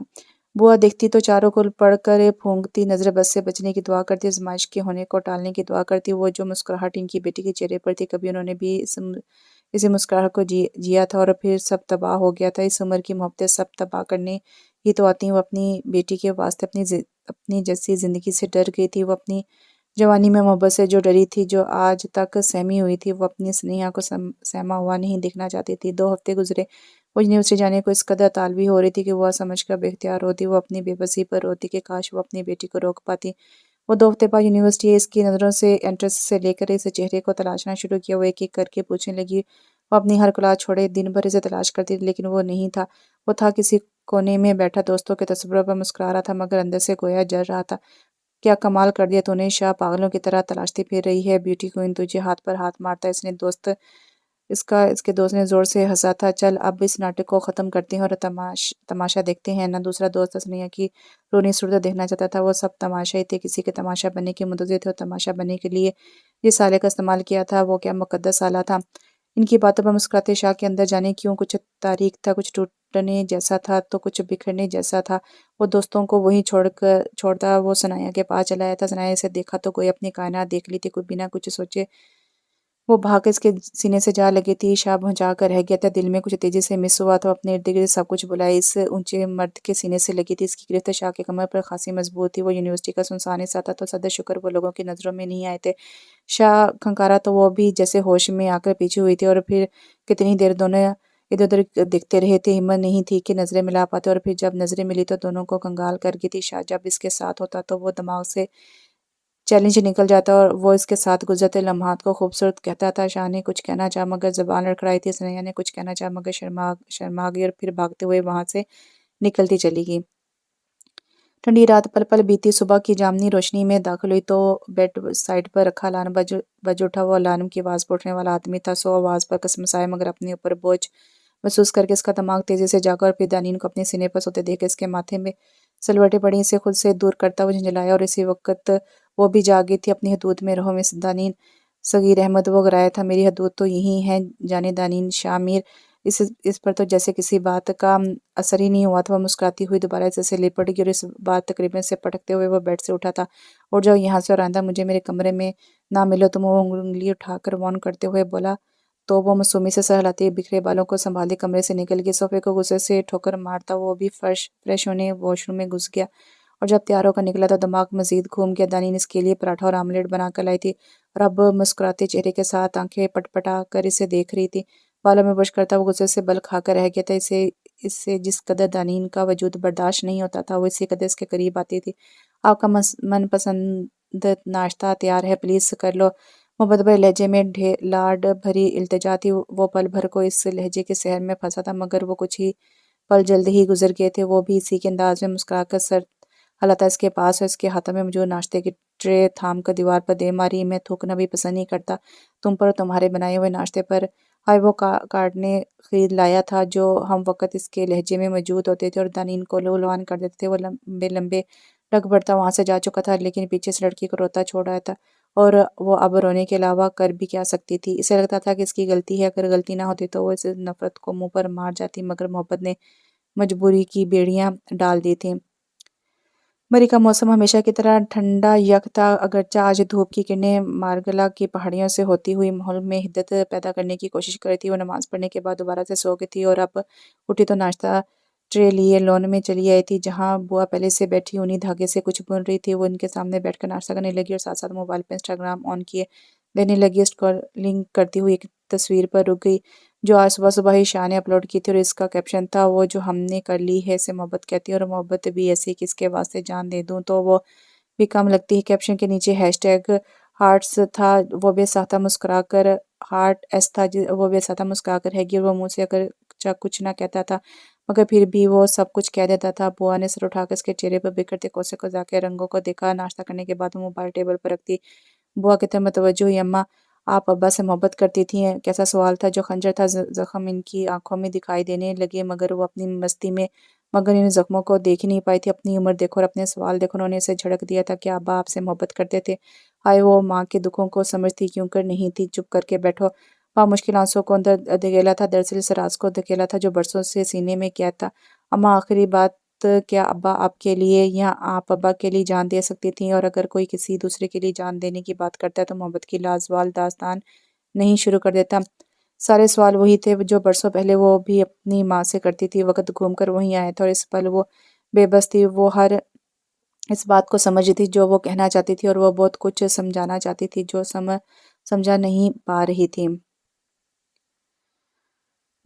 بوا دیکھتی تو چاروں کل پڑھ کر پھونکتی، نظر بد سے بچنے کی دعا کرتی، آزمائش کے ہونے کو ٹالنے کی دعا کرتی۔ وہ جو مسکراہٹ ان کی بیٹی کے چہرے پر تھی، کبھی انہوں نے بھی اسی مسکراہٹ کو جیا تھا اور پھر سب تباہ ہو گیا تھا۔ اس عمر کی محبتیں سب تباہ کرنے ہی تو آتی ہیں۔ وہ اپنی بیٹی کے واسطے اپنی جیسی زندگی سے ڈر گئی تھی۔ وہ اپنی جوانی میں محبت سے جو ڈری تھی، جو آج تک سہمی ہوئی تھی، وہ اپنی سنیہا کو سہما ہوا نہیں دیکھنا چاہتی تھی۔ 2 ہفتے گزرے، وہ یونیورسٹی جانے کو اس قدر طالبی ہو رہی تھی کہ وہ سمجھ کر بے اختیار ہوتی۔ وہ اپنی بے بسی پر روتی کہ کاش وہ اپنی بیٹی کو روک پاتی۔ وہ 2 ہفتے بعد یونیورسٹی اس کی نظروں سے انٹرنس سے لے کر اس چہرے کو تلاشنا شروع کیا۔ وہ ایک ایک کر کے پوچھنے لگی۔ وہ اپنی ہر کلاس چھوڑے دن بھر اسے تلاش کرتی تھی، لیکن وہ نہیں تھا۔ وہ تھا کسی کونے میں بیٹھا، دوستوں کے تصوروں پر مسکرا رہا تھا، مگر اندر سے گویا جل رہا تھا۔ کیا کمال کر دیا تو نے شاہ، پاگلوں کی طرح تلاشتی پھر رہی ہے بیوٹی کوئن، تجھے ہاتھ پر ہاتھ مارتا ہے۔ اس کے دوست نے زور سے ہنسا تھا۔ چل اب اس ناٹک کو ختم کرتے ہیں اور تماشا دیکھتے ہیں نا۔ دوسرا دوست ثناء کی رونی صورت دیکھنا چاہتا تھا۔ وہ سب تماشا ہی تھے، کسی کے تماشا بننے کے منتظر تھے اور تماشا بننے کے لیے جس آلے کا استعمال کیا تھا وہ کیا مقدس آلہ تھا۔ ان کی باتوں پر مسکراتے شاہ کے اندر جانے کیوں کچھ تاریک تھا، کچھ ٹوٹنے جیسا تھا تو کچھ بکھرنے جیسا تھا۔ وہ دوستوں کو وہیں چھوڑتا وہ ثناء کے پاس چلا آیا تھا۔ ثناء اسے دیکھا تو گویا اپنی کائنات دیکھ لی تھی۔ بنا کچھ سوچے وہ بھاگ کر اس کے سینے سے جا لگی تھی۔ شاہ بھونچا کر رہ گیا تھا، دل میں کچھ تیزی سے مس ہوا تھا۔ وہ اپنے ارد گرد سب کچھ بلائے، اس اونچے مرد کے سینے سے لگی تھی۔ اس کی گرفت شاہ کے کمر پر خاصی مضبوط تھی۔ وہ یونیورسٹی کا سنسان حصہ تھا تو صدر شکر وہ لوگوں کی نظروں میں نہیں آئے تھے۔ شاہ کھنکارا تو وہ بھی جیسے ہوش میں آ کر پیچھے ہوئی تھی، اور پھر کتنی دیر دونوں ادھر ادھر دیکھتے رہے تھے۔ ہمت نہیں تھی کہ نظریں ملا پاتے، اور پھر جب نظریں ملی تو دونوں کو کنگال کر گئی تھی۔ شاہ جب اس کے ساتھ ہوتا تو وہ دماغ سے چیلنج نکل جاتا اور وہ اس کے ساتھ گزرتے لمحات کو خوبصورت کہتا تھا۔ شاہ نے کچھ کہنا چاہا مگر زبان لڑکھڑائی تھی۔ ثناء نے کچھ کہنا چاہا مگر شرما گئی اور پھر بھاگتے ہوئے وہاں سے نکلتی چلی گئی۔ ٹھنڈی رات پل پل بیتی، صبح کی جامنی روشنی میں داخل ہوئی تو بیڈ سائڈ پر رکھا الارم بج اٹھا۔ وہ الارم کی آواز پر اٹھنے والا آدمی تھا، سو آواز پر کسمسایا مگر اپنے اوپر بوجھ محسوس کر کے اس کا دماغ تیزی سے جاگا، اور پھر دانین کو اپنے سینے پر سوتے دیکھ کے اس کے ماتھے میں سلوٹیں پڑیں، اسے خود سے دور کرتا وہ جھنجھلایا، اور اسی وقت وہ بھی جاگی تھی اپنی حدود میں۔ رہو مس دانین صغیر احمد، وہ گرایا تھا، میری حدود تو یہی ہیں جانے دانین شاہ میر۔ اس پر تو جیسے کسی بات کا اثر ہی نہیں ہوا تھا۔ وہ مسکراتی ہوئی دوبارہ سے لپٹ گئی، اور اس بار تقریباً سے پٹکتے ہوئے وہ بیڈ سے اٹھا تھا۔ اٹھ جاؤ یہاں سے، اور آئندہ مجھے میرے کمرے میں نہ ملو تم، وہ انگلی اٹھا کر وارن کرتے ہوئے بولا، تو وہ معصومی سے سر ہلاتے بکھرے بالوں کو سنبھالے کمرے سے نکل گئی۔ صوفے کو غصے سے ٹھوکر مارتا وہ بھی فریش ہونے واش روم میں گھس گیا، اور جب تیار ہو کر نکلا تو دماغ مزید گھوم گیا۔ دانین اس کے لیے پراٹھا اور آملیٹ بنا کر لائی تھی، اور اب مسکراتے چہرے کے ساتھ آنکھیں پٹ پٹا کر اسے دیکھ رہی تھی۔ بالوں میں برش کرتا وہ غصے سے بل کھا کر رہ گیا تھا۔ اسے جس قدر دانین کا وجود برداشت نہیں ہوتا تھا، وہ اسی قدر اس کے قریب آتی تھی۔ آپ کا من پسند ناشتہ تیار ہے، پلیز کر لو۔ محبت بھرے لہجے میں لاڈ بھری التجا تھی۔ وہ پل بھر کو اس لہجے کے سحر میں پھنسا تھا، مگر وہ کچھ ہی پل جلد ہی گزر گئے تھے۔ وہ بھی اسی کے انداز میں مسکرا کر سر ہلاتا اس کے پاس، اور اس کے ہاتھوں میں موجود ناشتے کی ٹرے تھام کر دیوار پر دے ماری، میں تھوکنا بھی پسند نہیں کرتا تم پر اور تمہارے بنائے ہوئے ناشتے پر۔ ہائے، وہ کارڈنے خرید لایا تھا جو ہم وقت اس کے لہجے میں موجود ہوتے تھے اور دانین کو لولوان کر دیتے تھے۔ وہ لمبے لمبے ڈگ بڑھتا وہاں سے جا چکا تھا، لیکن پیچھے سے لڑکی کو روتا چھوڑ آیا تھا، اور وہ اب رونے کے علاوہ کر بھی کیا سکتی تھی؟ اسے لگتا تھا کہ اس کی غلطی ہے، اگر غلطی نہ ہوتی تو وہ اس نفرت کو منہ پر مار جاتی، مگر محبت نے مجبوری کی بیڑیاں ڈال دی تھیں۔ مری کا موسم ہمیشہ کی طرح ٹھنڈا یک تھا، اگرچہ آج دھوپ کی کرنیں مارگلا کی پہاڑیوں سے ہوتی ہوئی ماحول میں حدت پیدا کرنے کی کوشش کر رہی تھی۔ وہ نماز پڑھنے کے بعد دوبارہ سے سو گئی تھی، اور اب اٹھی تو ناشتہ ٹرے لیے لون میں چلی آئی تھی، جہاں بوا پہلے سے بیٹھی اونی دھاگے سے کچھ بن رہی تھی۔ وہ ان کے سامنے بیٹھ کر ناشتہ کرنے لگی، اور ساتھ ساتھ موبائل پہ انسٹاگرام آن کیے دینے لگی۔ اسکرولنگ کرتی ہوئی ایک تصویر پر رک گئی جو آج صبح صبح ہی شاہ نے اپلوڈ کی تھی، اور اس کا کیپشن تھا، وہ جو ہم نے کر لی ہے اسے محبت کہتی ہیں، اور محبت بھی ایسی کہ اس کے واسطے جان دے دوں تو وہ بھی کم لگتی ہے۔ کیپشن کے نیچے ہیش ٹیگ ہارٹس تھا، وہ بے ساختہ مسکرا کر ہارٹ ایس تھا، وہ بے ساختہ مسکرا کر رہ گئی، اور وہ منہ سے اگرچہ کچھ نہ کہتا تھا مگر پھر بھی وہ سب کچھ کہہ دیتا تھا۔ بوا نے سر اٹھا کر اس کے چہرے پر بکھرتے کوسے قزح کے رنگوں کو دیکھا۔ ناشتہ کرنے کے بعد وہ موبائل ٹیبل پر رکھتی بوا کی طرف متوجہ ہوئی۔ اماں، آپ ابا سے محبت کرتی تھیں؟ کیسا سوال تھا! جو خنجر تھا زخم ان کی آنکھوں میں دکھائی دینے لگے، مگر وہ اپنی مستی میں مگر ان زخموں کو دیکھ ہی نہیں پائی تھی۔ اپنی عمر دیکھو اور اپنے سوال دیکھو، انہوں نے اسے جھڑک دیا تھا۔ کیا ابا آپ سے محبت کرتے تھے؟ ہائے، وہ ماں کے دکھوں کو سمجھتی کیوں کر نہیں تھی؟ چپ کر کے بیٹھو۔ بامشکل آنسوؤں کو اندر دھکیلا تھا، دراصل اس راز کو دھکیلا تھا جو برسوں سے سینے میں قید تھا۔ اماں، آخری بات، کیا ابا آپ کے لیے یا آپ ابا کے لیے جان دے سکتی تھیں؟ اور اگر کوئی کسی دوسرے کے لیے جان دینے کی بات کرتا ہے تو محبت کی لازوال داستان نہیں شروع کر دیتا؟ سارے سوال وہی تھے جو برسوں پہلے وہ بھی اپنی ماں سے کرتی تھی۔ وقت گھوم کر وہیں آیا تھا، اور اس پل وہ بے بس تھی۔ وہ ہر اس بات کو سمجھتی تھی جو وہ کہنا چاہتی تھی، اور وہ بہت کچھ سمجھانا چاہتی تھی جو سمجھا نہیں پا رہی تھی۔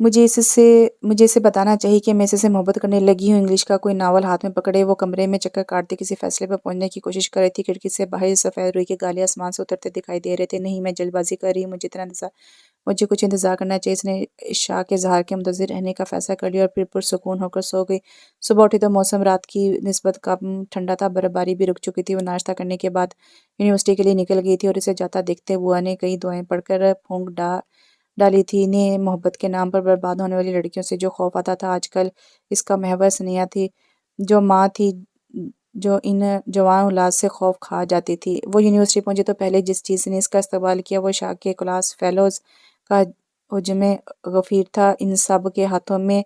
مجھے اسے بتانا چاہیے کہ میں اس سے محبت کرنے لگی ہوں۔ انگلش کا کوئی ناول ہاتھ میں پکڑے وہ کمرے میں چکر کاٹتی کسی فیصلے پر پہنچنے کی کوشش کر رہی تھی۔ کھڑکی سے باہر سفید روئی کے گالے آسمان سے اترتے دکھائی دے رہے تھے۔ نہیں، میں جلد بازی کر رہی ہوں، مجھے کچھ انتظار کرنا چاہیے۔ اس نے عشاء کے ظہر کے منتظر رہنے کا فیصلہ کر لیا، اور پھر پرسکون ہو کر سو گئی۔ صبح اٹھی تو موسم رات کی نسبت کم ٹھنڈا تھا، برفباری بھی رک چکی تھی۔ وہ ناشتہ کرنے کے بعد یونیورسٹی کے لیے نکل گئی تھی، اور اسے جاتا دیکھتے بوا نے کئی دعائیں پڑھ کر پھونک ڈالی تھی۔ انہیں محبت کے نام پر برباد ہونے والی لڑکیوں سے جو خوف آتا تھا، آج کل اس کا محور سنیا تھی، جو ماں تھی جو ان جوان اولاد سے خوف کھا جاتی تھی۔ وہ یونیورسٹی پہنچی تو پہلے جس چیز نے اس کا استقبال کیا وہ شاہ کے کلاس فیلوز کا حجم غفیر تھا۔ ان سب کے ہاتھوں میں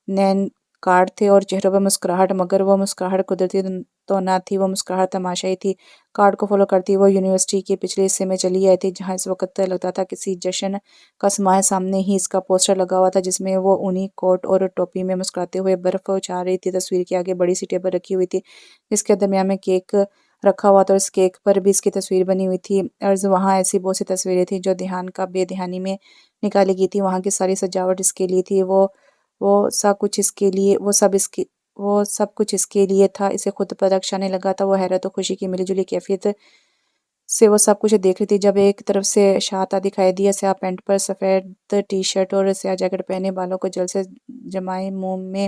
نیم کارڈ تھے اور چہروں پر مسکراہٹ، مگر وہ مسکراہٹ قدرتی تو نہ تھی، وہ مسکراہٹ تماشائی تھی۔ کارڈ کو فالو کرتی وہ یونیورسٹی کے پچھلے حصے میں چلی آئی تھی، جہاں اس وقت لگتا تھا کسی جشن کا سماں ہے۔ سامنے ہی اس کا پوسٹر لگا ہوا تھا، جس میں وہ اونی کوٹ اور ٹوپی میں مسکراتے ہوئے برف اچار رہی تھی۔ تصویر کے آگے بڑی سی ٹیبل رکھی ہوئی تھی، جس کے درمیان میں کیک رکھا ہوا تھا، اور اس کیک پر بھی اس کی تصویر بنی ہوئی تھی۔ عرض وہاں ایسی بہت سی تصویریں تھیں جو دھیان کا بے دھیانی میں نکالی گئی تھی۔ وہاں کی ساری سجاوٹ اس کے لیے تھی، وہ سب کچھ اس کے لیے تھا۔ اسے خود پر رقص آنے لگا تھا۔ وہ حیرت و خوشی کی ملی جلی کیفیت سے وہ سب کچھ دیکھ رہی تھی، جب ایک طرف سے شاہ آتا دکھائی دیا، سیاہ پینٹ پر سفید ٹی شرٹ اور سیاہ جیکٹ پہنے، بالوں کو جل سے جمائے، منہ میں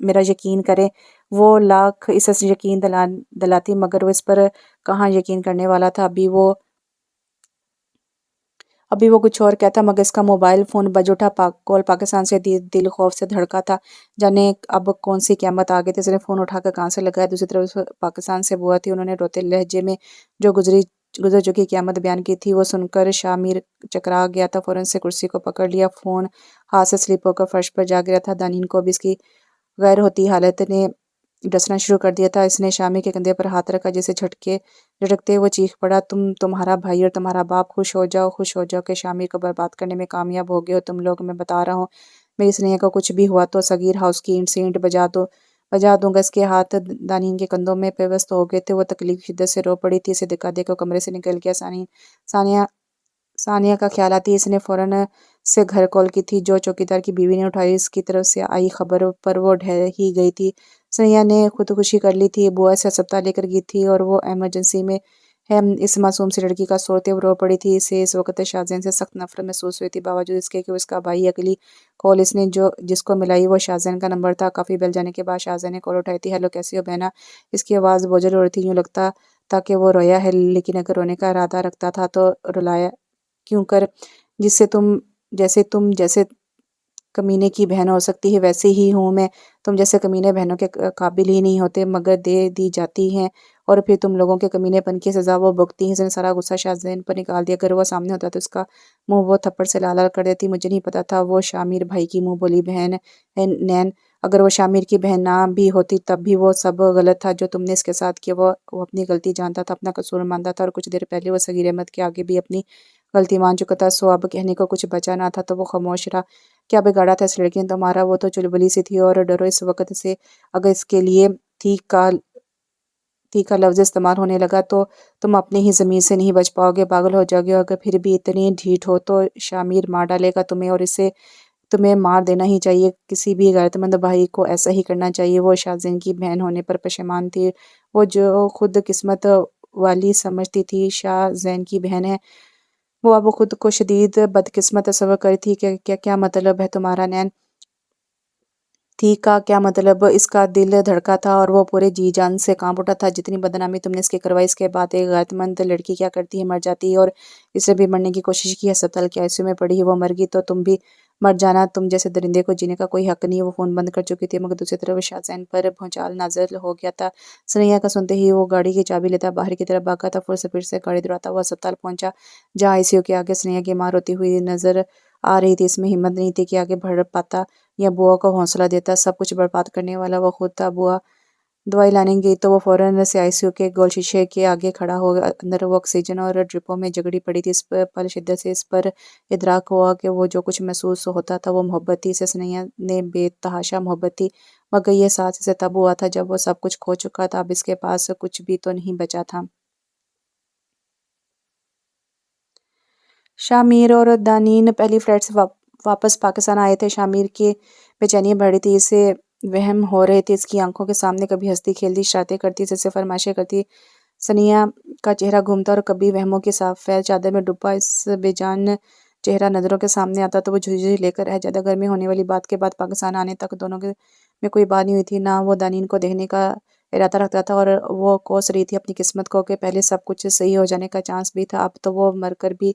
میرا یقین کرے۔ وہ لاکھ اسے یقین دلاتی مگر وہ اس پر کہاں یقین کرنے والا تھا۔ ابھی وہ کچھ اور کہتا مگر اس کا موبائل فون بج اٹھا۔ کال پاکستان سے دل خوف سے دھڑکا تھا، جانے اب کون سی قیامت آ گئی تھی۔ اس نے فون اٹھا کر کان سے لگایا۔ دوسری طرف پاکستان سے بوا تھی۔ انہوں نے روتے لہجے میں جو گزر چکی قیامت بیان کی تھی وہ سن کر شاہ میر چکرا گیا تھا، فوراً سے کرسی کو پکڑ لیا، فون ہاتھ سے سلپ ہو کر فرش پر جا گرا تھا۔ دانین کو بھی اس کی غیر ہوتی حالت نے ڈسنا شروع کر دیا تھا۔ اس نے شاہ میر کے کندھے پر ہاتھ رکھا، جسے جھٹکتے وہ چیخ پڑا، تمہارا بھائی اور تمہارا باپ خوش ہو جاؤ کہ شاہ میر کو برباد کرنے میں کامیاب ہو گئے ہو تم لوگ۔ میں بتا رہا ہوں میری سنیہ کو کچھ بھی ہوا تو صغیر ہاؤس کی اینٹ سے اینٹ بجا دوں گا۔ اس کے ہاتھ دانین کے کندھوں میں پیوست ہو گئے تھے، وہ تکلیف کی شدت سے رو پڑی تھی۔ اسے دھکا دے کر کمرے سے نکل گیا۔ ثانیہ کا خیال آتی اس نے فوراً سے گھر کال کی تھی، جو چوکیدار کی بیوی نے اٹھائی۔ اس کی طرف سے آئی خبر پر وہ ڈر ہی گئی تھی۔ ثانیہ نے خودکشی کر لی تھی، بوا اسے ہسپتال لے کر گئی تھی اور وہ ایمرجنسی میں ہے۔ اس معصوم سی لڑکی کا سوتے وہ رو پڑی تھی۔ اسے اس وقت شاہزین سے سخت نفرت محسوس ہوئی تھی، باوجود اس کے کہ وہ اس کا بھائی۔ اگلی کال اس نے جس کو ملائی وہ شاہزین کا نمبر تھا۔ کافی بیل جانے کے بعد شاہزین نے کال اٹھائی تھی۔ ہیلو، کیسی ہو بہنا؟ اس کی آواز بوجھل ہو رہی تھی، یوں لگتا تھا کہ وہ رویا ہے، لیکن اگر رونے کا ارادہ رکھتا تھا تو رلایا کیوں کر؟ جیسے کمینے کی بہن ہو سکتی ہے ویسے ہی ہوں میں۔ تم جیسے کمینے بہنوں کے قابل ہی نہیں ہوتے، مگر دے دی جاتی ہیں اور پھر تم لوگوں کے کمینے پن کی سزا وہ بھگتی ہیں۔ اس نے سارا غصہ شاہزین پر نکال دیا۔ اگر وہ سامنے ہوتا تو اس کا منہ وہ تھپڑ سے لال لال کر دیتی۔ مجھے نہیں پتا تھا وہ شاہ میر بھائی کی منہ بولی بہن ہے نین۔ اگر وہ شاہ میر کی بہن نہ بھی ہوتی تب بھی وہ سب غلط تھا جو تم نے اس کے ساتھ کیا۔ وہ اپنی غلطی جانتا تھا، اپنا قصور مانتا تھا اور کچھ دیر پہلے وہ صغیر احمد کے آگے بھی اپنی غلطی مان چکا تھا، سو اب کہنے کو کچھ بچا نہ تھا تو وہ خاموش رہا۔ کیا بگاڑا تھا اس لڑکی نے تمہارا؟ وہ تو چلبلی سی تھی اور ڈرو اس وقت سے اگر اس کے لیے تھی کا لفظ استعمال ہونے لگا تو تم اپنے ہی ضمیر سے نہیں بچ پاؤ گے، پاگل ہو جاؤ گے۔ اگر پھر بھی اتنی ڈھیٹ ہو تو شاہ میر مار ڈالے گا تمہیں اور اسے تمہیں مار دینا ہی چاہیے۔ کسی بھی غیرت مند بھائی کو ایسا ہی کرنا چاہیے۔ وہ شاہزین کی بہن ہونے پر پشیمان تھی، وہ جو خود قسمت والی سمجھتی تھی شاہ زین کی بہن ہے، وہ اب خود کو شدید بدقسمت تصور کر رہی تھی۔ کیا مطلب ہے تمہارا نین؟ تھی کا کیا مطلب؟ اس کا دل دھڑکا تھا اور وہ پورے جی جان سے کانپ اٹھا تھا۔ جتنی بدنامی تم نے اس کی کروائی، اس کے بعد ایک غیرت مند لڑکی کیا کرتی ہے؟ مر جاتی ہے، اور اس نے بھی مرنے کی کوشش کی، ہسپتال کے ICU میں پڑی ہے۔ وہ مر گئی تو تم بھی مر جانا، تم جیسے درندے کو جینے کا کوئی حق نہیں۔ وہ فون بند کر چکی تھی، مگر دوسری طرف شاہزین پر بھونچال نازل ہو گیا تھا۔ ثنیہ کا سنتے ہی وہ گاڑی کی چابی لیتا باہر کی طرف بھاگا تھا، پھر سے گاڑی دوڑاتا ہوا ہسپتال پہنچا، جہاں ICU کے آگے ثنیہ کی ماں روتی ہوئی نظر آ رہی تھی۔ اس میں ہمت نہیں تھی کہ آگے بڑھ پاتا یا بوا کو حوصلہ دیتا۔ سب کچھ برباد کرنے والا وہ خود تھا۔ بوا دوائی لانے گئی تو وہ فوراً سے ICU کے گول شیشے کے آگے کھڑا ہو گیا۔ اندر وہ آکسیجن اور ڈرپوں میں جگڑی پڑی تھی۔ اس پل شدت سے اس پر ادراک ہوا کہ وہ جو کچھ محسوس ہوتا تھا وہ محبت تھی۔ اسے ثنیہ نے بے تحاشا محبت تھی، مگر یہ احساس اسے تب ہوا تھا جب وہ سب کچھ کھو چکا تھا۔ اب اس کے پاس کچھ بھی تو نہیں بچا تھا۔ شاہ میر اور دانین پہلی فلائٹ سے واپس پاکستان آئے تھے۔ شاہ میر کی بے چینی بڑھ رہی تھی، اسے وہم ہو رہے تھے اس کی آنکھوں کے سامنے کبھی ہنستی کھیلتی، شرارتیں کرتی، سے فرمائشیں کرتی ثنیہ کا چہرہ گھومتا اور کبھی وہموں کی سفید چادر میں ڈوبا اس بے جان چہرہ نظروں کے سامنے آتا تو وہ جھجھی لے کر رہ جاتا۔ گھر میں ہونے والی بات کے بعد پاکستان آنے تک دونوں میں کوئی بات نہیں ہوئی تھی، نہ وہ دانین کو دیکھنے کا ارادہ رکھتا تھا، اور وہ کوس رہی تھی اپنی قسمت کو کہ پہلے سب کچھ صحیح ہو جانے کا چانس بھی تھا، اب تو وہ مر کر بھی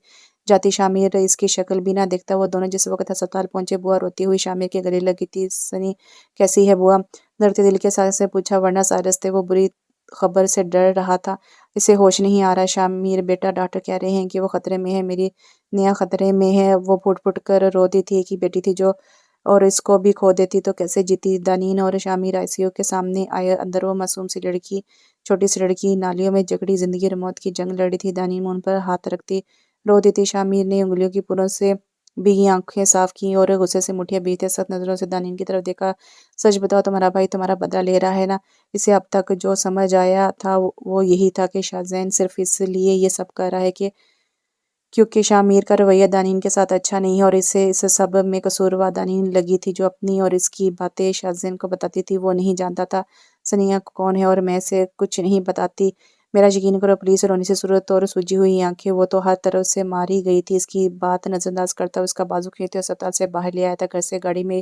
جاتی، شاہ میر اس کی شکل بھی نہ دیکھتا۔ وہ دونوں جس وقت ہسپتال پہنچے، بوا روتی ہوئی شاہ میر کے گلے لگی تھی۔ سنی کیسی ہے بوا؟ دھڑکتے دل کے ساتھ سے پوچھا، ورنہ سارے راستے وہ بری خبر سے ڈر رہا تھا، اسے ہوش نہیں آ رہا۔ شاہ میر بیٹا ڈاکٹر کہہ رہے ہیں کہ وہ خطرے میں ہے، میری نیا خطرے میں ہے۔ وہ پھٹ پھٹ کر رو دی تھی، ایک ہی بیٹی تھی جو اور اس کو بھی کھو دیتی تو کیسے جیتی۔ دانین اور شاہ میر ICU کے سامنے آئے۔ اندر وہ معصوم سی لڑکی، چھوٹی سی لڑکی نالیوں میں جکڑی زندگی اور موت کی جنگ لڑ رہی تھی۔ دانین منہ پر ہاتھ رکھتی رو دی تھی۔ شاہ میر نے انگلیوں کی پروں سے بھیگی آنکھیں صاف کیں اور غصے سے مٹھیاں بھیجتے سخت نظروں سے دانین کی طرف دیکھا۔ سچ بتاؤ، تمہارا بھائی تمہارا بدلہ لے رہا ہے نا؟ اسے اب تک جو سمجھ آیا تھا وہ یہی تھا کہ شاہزین صرف اس لیے یہ سب کر رہا ہے کیونکہ شاہ میر کا رویہ دانین کے ساتھ اچھا نہیں ہے، اور اسے اس سب میں قصوروار دانین لگی تھی، جو اپنی اور اس کی باتیں شاہزین کو بتاتی تھی۔ وہ نہیں جانتا تھا ثنیہ کون ہے اور میں اسے کچھ نہیں بتاتی، میرا یقین کرو پلیز۔ رونی سی صورت اور سوجی ہوئی آنکھیں، وہ تو ہر طرف سے ماری گئی تھی۔ اس کی بات نظر انداز کرتا ہوا اس کا بازو کھینچتے ہوئے ہسپتال سے باہر لے آیا تھا۔ گھر سے گاڑی میں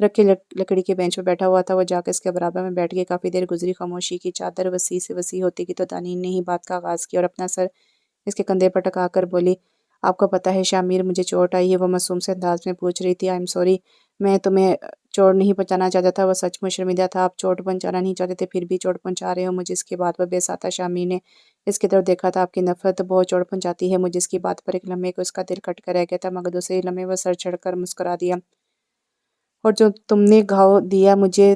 رکھ کے لکڑی کے بینچ پہ بیٹھا ہوا تھا۔ وہ جا کے اس کے برابر میں بیٹھ گئی۔ کافی دیر گزری، خاموشی کی چادر وسیع سے وسیع ہوتی گئی تو دانین نے ہی بات کا آغاز کیا اور اپنا سر اس کے کندھے پر ٹکا کر بولی، آپ کو پتہ ہے شامیر، مجھے چوٹ آئی ہے؟ وہ معصوم سے انداز میں پوچھ رہی تھی۔ آئی سوری، میں تمہیں چوٹ نہیں پہنچانا چاہتا تھا۔ وہ سچ مچ شرمندہ تھا۔ آپ چوٹ پہنچانا نہیں چاہتے تھے، پھر بھی چوٹ پہنچا رہے ہو مجھے۔ اس کی بات پر بے ساتھ شامیر نے اس کی طرف دیکھا تھا۔ آپ کی نفرت بہت چوٹ پہنچاتی ہے مجھے۔ اس کی بات پر ایک لمحے کو اس کا دل کٹ کر رہ گیا تھا، مگر دوسرے لمحے وہ سر چڑھ کر مسکرا دیا۔ اور جو تم نے گھاؤ دیا مجھے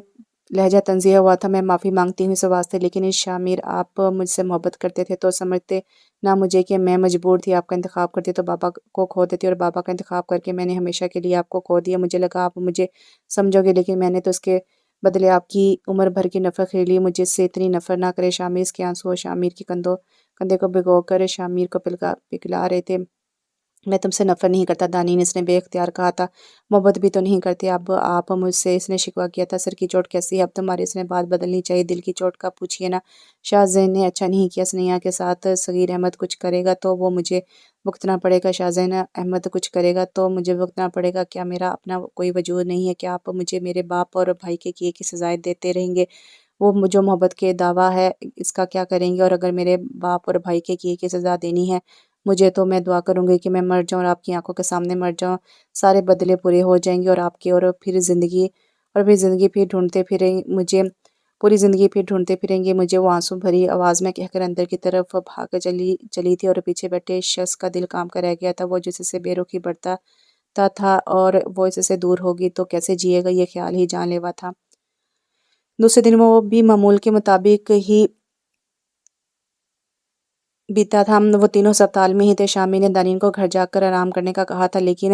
لہجہ تنزیہ ہوا تھا، میں معافی مانگتی ہوں اس واسطے، لیکن اس شامیر، آپ مجھ سے محبت کرتے تھے تو سمجھتے نہ مجھے کہ میں مجبور تھی۔ آپ کا انتخاب کرتی تو بابا کو کھو دیتی، اور بابا کا انتخاب کر کے میں نے ہمیشہ کے لیے آپ کو کھو دیا۔ مجھے لگا آپ مجھے سمجھو گے، لیکن میں نے تو اس کے بدلے آپ کی عمر بھر کی نفرت خرید لی۔ مجھے سے اتنی نفرت نہ کرے شامیر۔ اس کے آنسو شامیر کے کندھے کو بھگو کر شامیر کو پگھلا رہے تھے۔ میں تم سے نفرت نہیں کرتا دانین، اس نے بے اختیار کہا تھا۔ محبت بھی تو نہیں کرتے اب آپ مجھ سے، اس نے شکوہ کیا تھا۔ سر کی چوٹ کیسی ہے اب تمہاری؟ اس نے بات بدلنی چاہیے، دل کی چوٹ کا پوچھئے نا۔ شاہ زین نے اچھا نہیں کیا سنیہ کے ساتھ۔ صغیر احمد کچھ کرے گا تو وہ مجھے بھگتنا پڑے گا۔ شاہ زین احمد کچھ کرے گا تو مجھے بھگتنا پڑے گا۔ کیا میرا اپنا کوئی وجود نہیں ہے؟ کیا آپ مجھے میرے باپ اور بھائی کے کیے کی سزائیں دیتے رہیں گے؟ وہ جو محبت کے دعویٰ ہے اس کا کیا کریں گے؟ اور اگر میرے باپ اور بھائی کے کیے کی سزا دینی ہے مجھے، تو میں دعا کروں گی کہ میں مر جاؤں اور آپ کی آنکھوں کے سامنے مر جاؤں۔ سارے بدلے پورے ہو جائیں گے اور آپ کے، اور پھر زندگی پھر ڈھونڈتے پھریں مجھے، پوری زندگی پھر ڈھونڈتے پھریں گے مجھے۔ وہ آنسو بھری آواز میں کہہ کر اندر کی طرف بھاگ چلی تھی، اور پیچھے بیٹھے شخص کا دل کام کر رہ گیا تھا۔ وہ جس سے بے رخی بڑھتا تھا اور وہ اس سے دور ہوگی تو کیسے جیے گا، یہ خیال ہی جان لیوا تھا۔ دوسرے دن وہ بھی معمول کے مطابق ہی بیتا تھا۔ وہ تینوں اسپتال میں ہی تھے۔ شامیر نے دانین کو گھر جا کر آرام کرنے کا کہا تھا، لیکن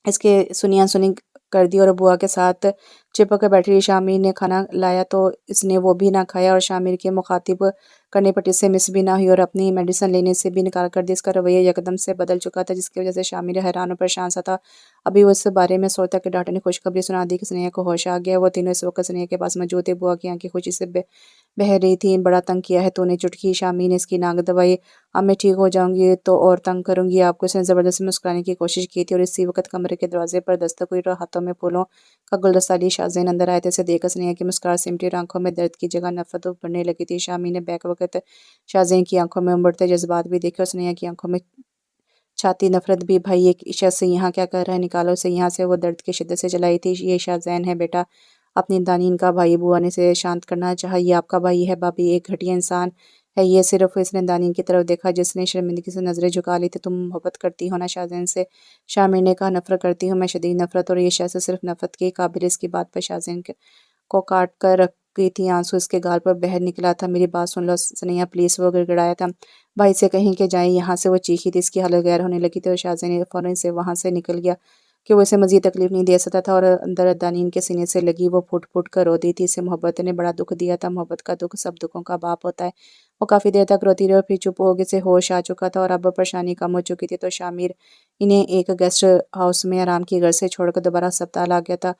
اس کے سنی انسنی کر دی اور بوا کے ساتھ چپک کر بیٹھی رہی۔ شامیر نے کھانا لایا تو اس نے وہ بھی نہ کھایا، اور شامیر کے مخاطب کرنے پر اس سے مس بھی نہ ہوئی اور اپنی میڈیسن لینے سے بھی انکار کر دیا۔ اس کا رویہ یکدم سے بدل چکا تھا، جس کی وجہ سے شامیر حیران اور پریشان سا تھا۔ ابھی وہ اس بارے میں سوچتا کہ ڈاکٹر نے خوشخبری سنا دی کہ سنیہ کو ہوش آ گیا۔ وہ تینوں اس وقت سنیہ کے پاس موجود تھے۔ بوا کی آنکھیں خوشی سے بہہ رہی تھیں۔ بڑا تنگ کیا ہے تو نے چٹکی؟ شامیر نے اس کی ناک دبائی۔ اب میں ٹھیک ہو جاؤں گی تو اور تنگ کروں گی آپ کو، اس نے زبردستی مسکرانے کی کوشش کی تھی، اور اسی وقت کمرے کے دروازے پر دستک ہوئی اور ہاتھوں میں پھولوں کا گلدستہ لیے شاہ زین اندر آئے تھے۔ اسے دیکھ کر سنیہ کی مسکراہٹ سمٹی اور آنکھوں میں درد کی جگہ نفرت بڑھنے لگی تھی۔ شامیر نے بیک وقت شاہ زین کی آنکھوں میں ابھرتے جذبات بھی دیکھے اور سنیہ کی آنکھوں میں چھاتی نفرت بھی۔ بھائی یہ شخص یہاں کیا کر رہا ہے؟ نکالو اسے یہاں سے۔ وہ درد کی شدت سے چلائی تھی۔ یہ شاہ زین ہے بیٹا، اپنی دانین کا بھائی۔ بوا نے اسے شانت کرنا چاہا۔ یہ آپ کا بھائی ہے بھابھی، ایک گھٹیا انسان ہے یہ صرف۔ اس نے دانین کی طرف دیکھا جس نے شرمندگی سے نظریں جھکا لی تھی۔ تم محبت کرتی ہو نا شاہ زین سے؟ شامیر نے کہا، نفرت کرتی ہوں میں، شدید نفرت، اور یہ شخص صرف نفرت کے ہی قابل ہے۔ اس کی بات پر شاہ زین کو کاٹ کر رکھ گئی تھی۔ آنسو اس کے گال پر بہہ نکلا تھا۔ میری بات سن لو سنیہ پلیز، وہ گڑگڑایا تھا۔ بھائی سے کہیں کہ جائیں یہاں سے، وہ چیخی تھی۔ اس کی حالت غیر ہونے لگی تھی اور شاہ زین فوراً سے وہاں سے نکل گیا کہ وہ اسے مزید تکلیف نہیں دے سکتا تھا، اور اندر دانین کے سینے سے لگی وہ پھٹ پھٹ کر رو دی تھی۔ اسے محبت نے بڑا دکھ دیا تھا۔ محبت کا دکھ سب دکھوں کا باپ ہوتا ہے۔ وہ کافی دیر تک روتی رہی اور پھر چپ ہو گئی۔ اسے ہوش آ چکا تھا اور اب پریشانی کم ہو چکی تھی تو شامیر انہیں ایک گیسٹ ہاؤس میں آرام کی غرض سے چھوڑ کر دوبارہ اسپتال آ گیا تھا۔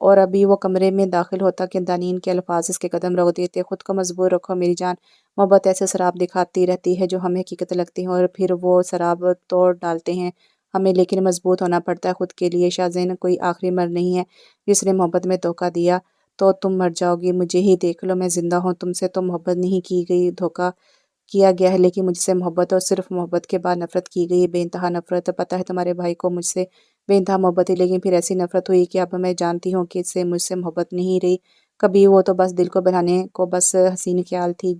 اور ابھی وہ کمرے میں داخل ہوتا کہ دانین کے الفاظ اس کے قدم روک دیے تھے۔ خود کو مضبوط رکھو میری جان، محبت ایسے سراب دکھاتی رہتی ہے جو ہمیں حقیقت لگتی ہیں، اور پھر وہ سراب توڑ ڈالتے ہیں ہمیں، لیکن مضبوط ہونا پڑتا ہے خود کے لیے۔ شاہ زین کوئی آخری مرد نہیں ہے جس نے محبت میں دھوکہ دیا تو تم مر جاؤ گی۔ مجھے ہی دیکھ لو، میں زندہ ہوں، تم سے تو محبت نہیں کی گئی، دھوکہ کیا گیا ہے، لیکن مجھ سے محبت، اور صرف محبت کے بعد نفرت کی گئی، بے انتہا نفرت۔ پتہ ہے تمہارے بھائی کو مجھ سے بے انتہا محبت تھی، لیکن پھر ایسی نفرت ہوئی کہ اب میں جانتی ہوں کہ اس سے مجھ سے محبت نہیں رہی کبھی۔ وہ تو بس دل کو بہلانے کو بس حسین خیال تھی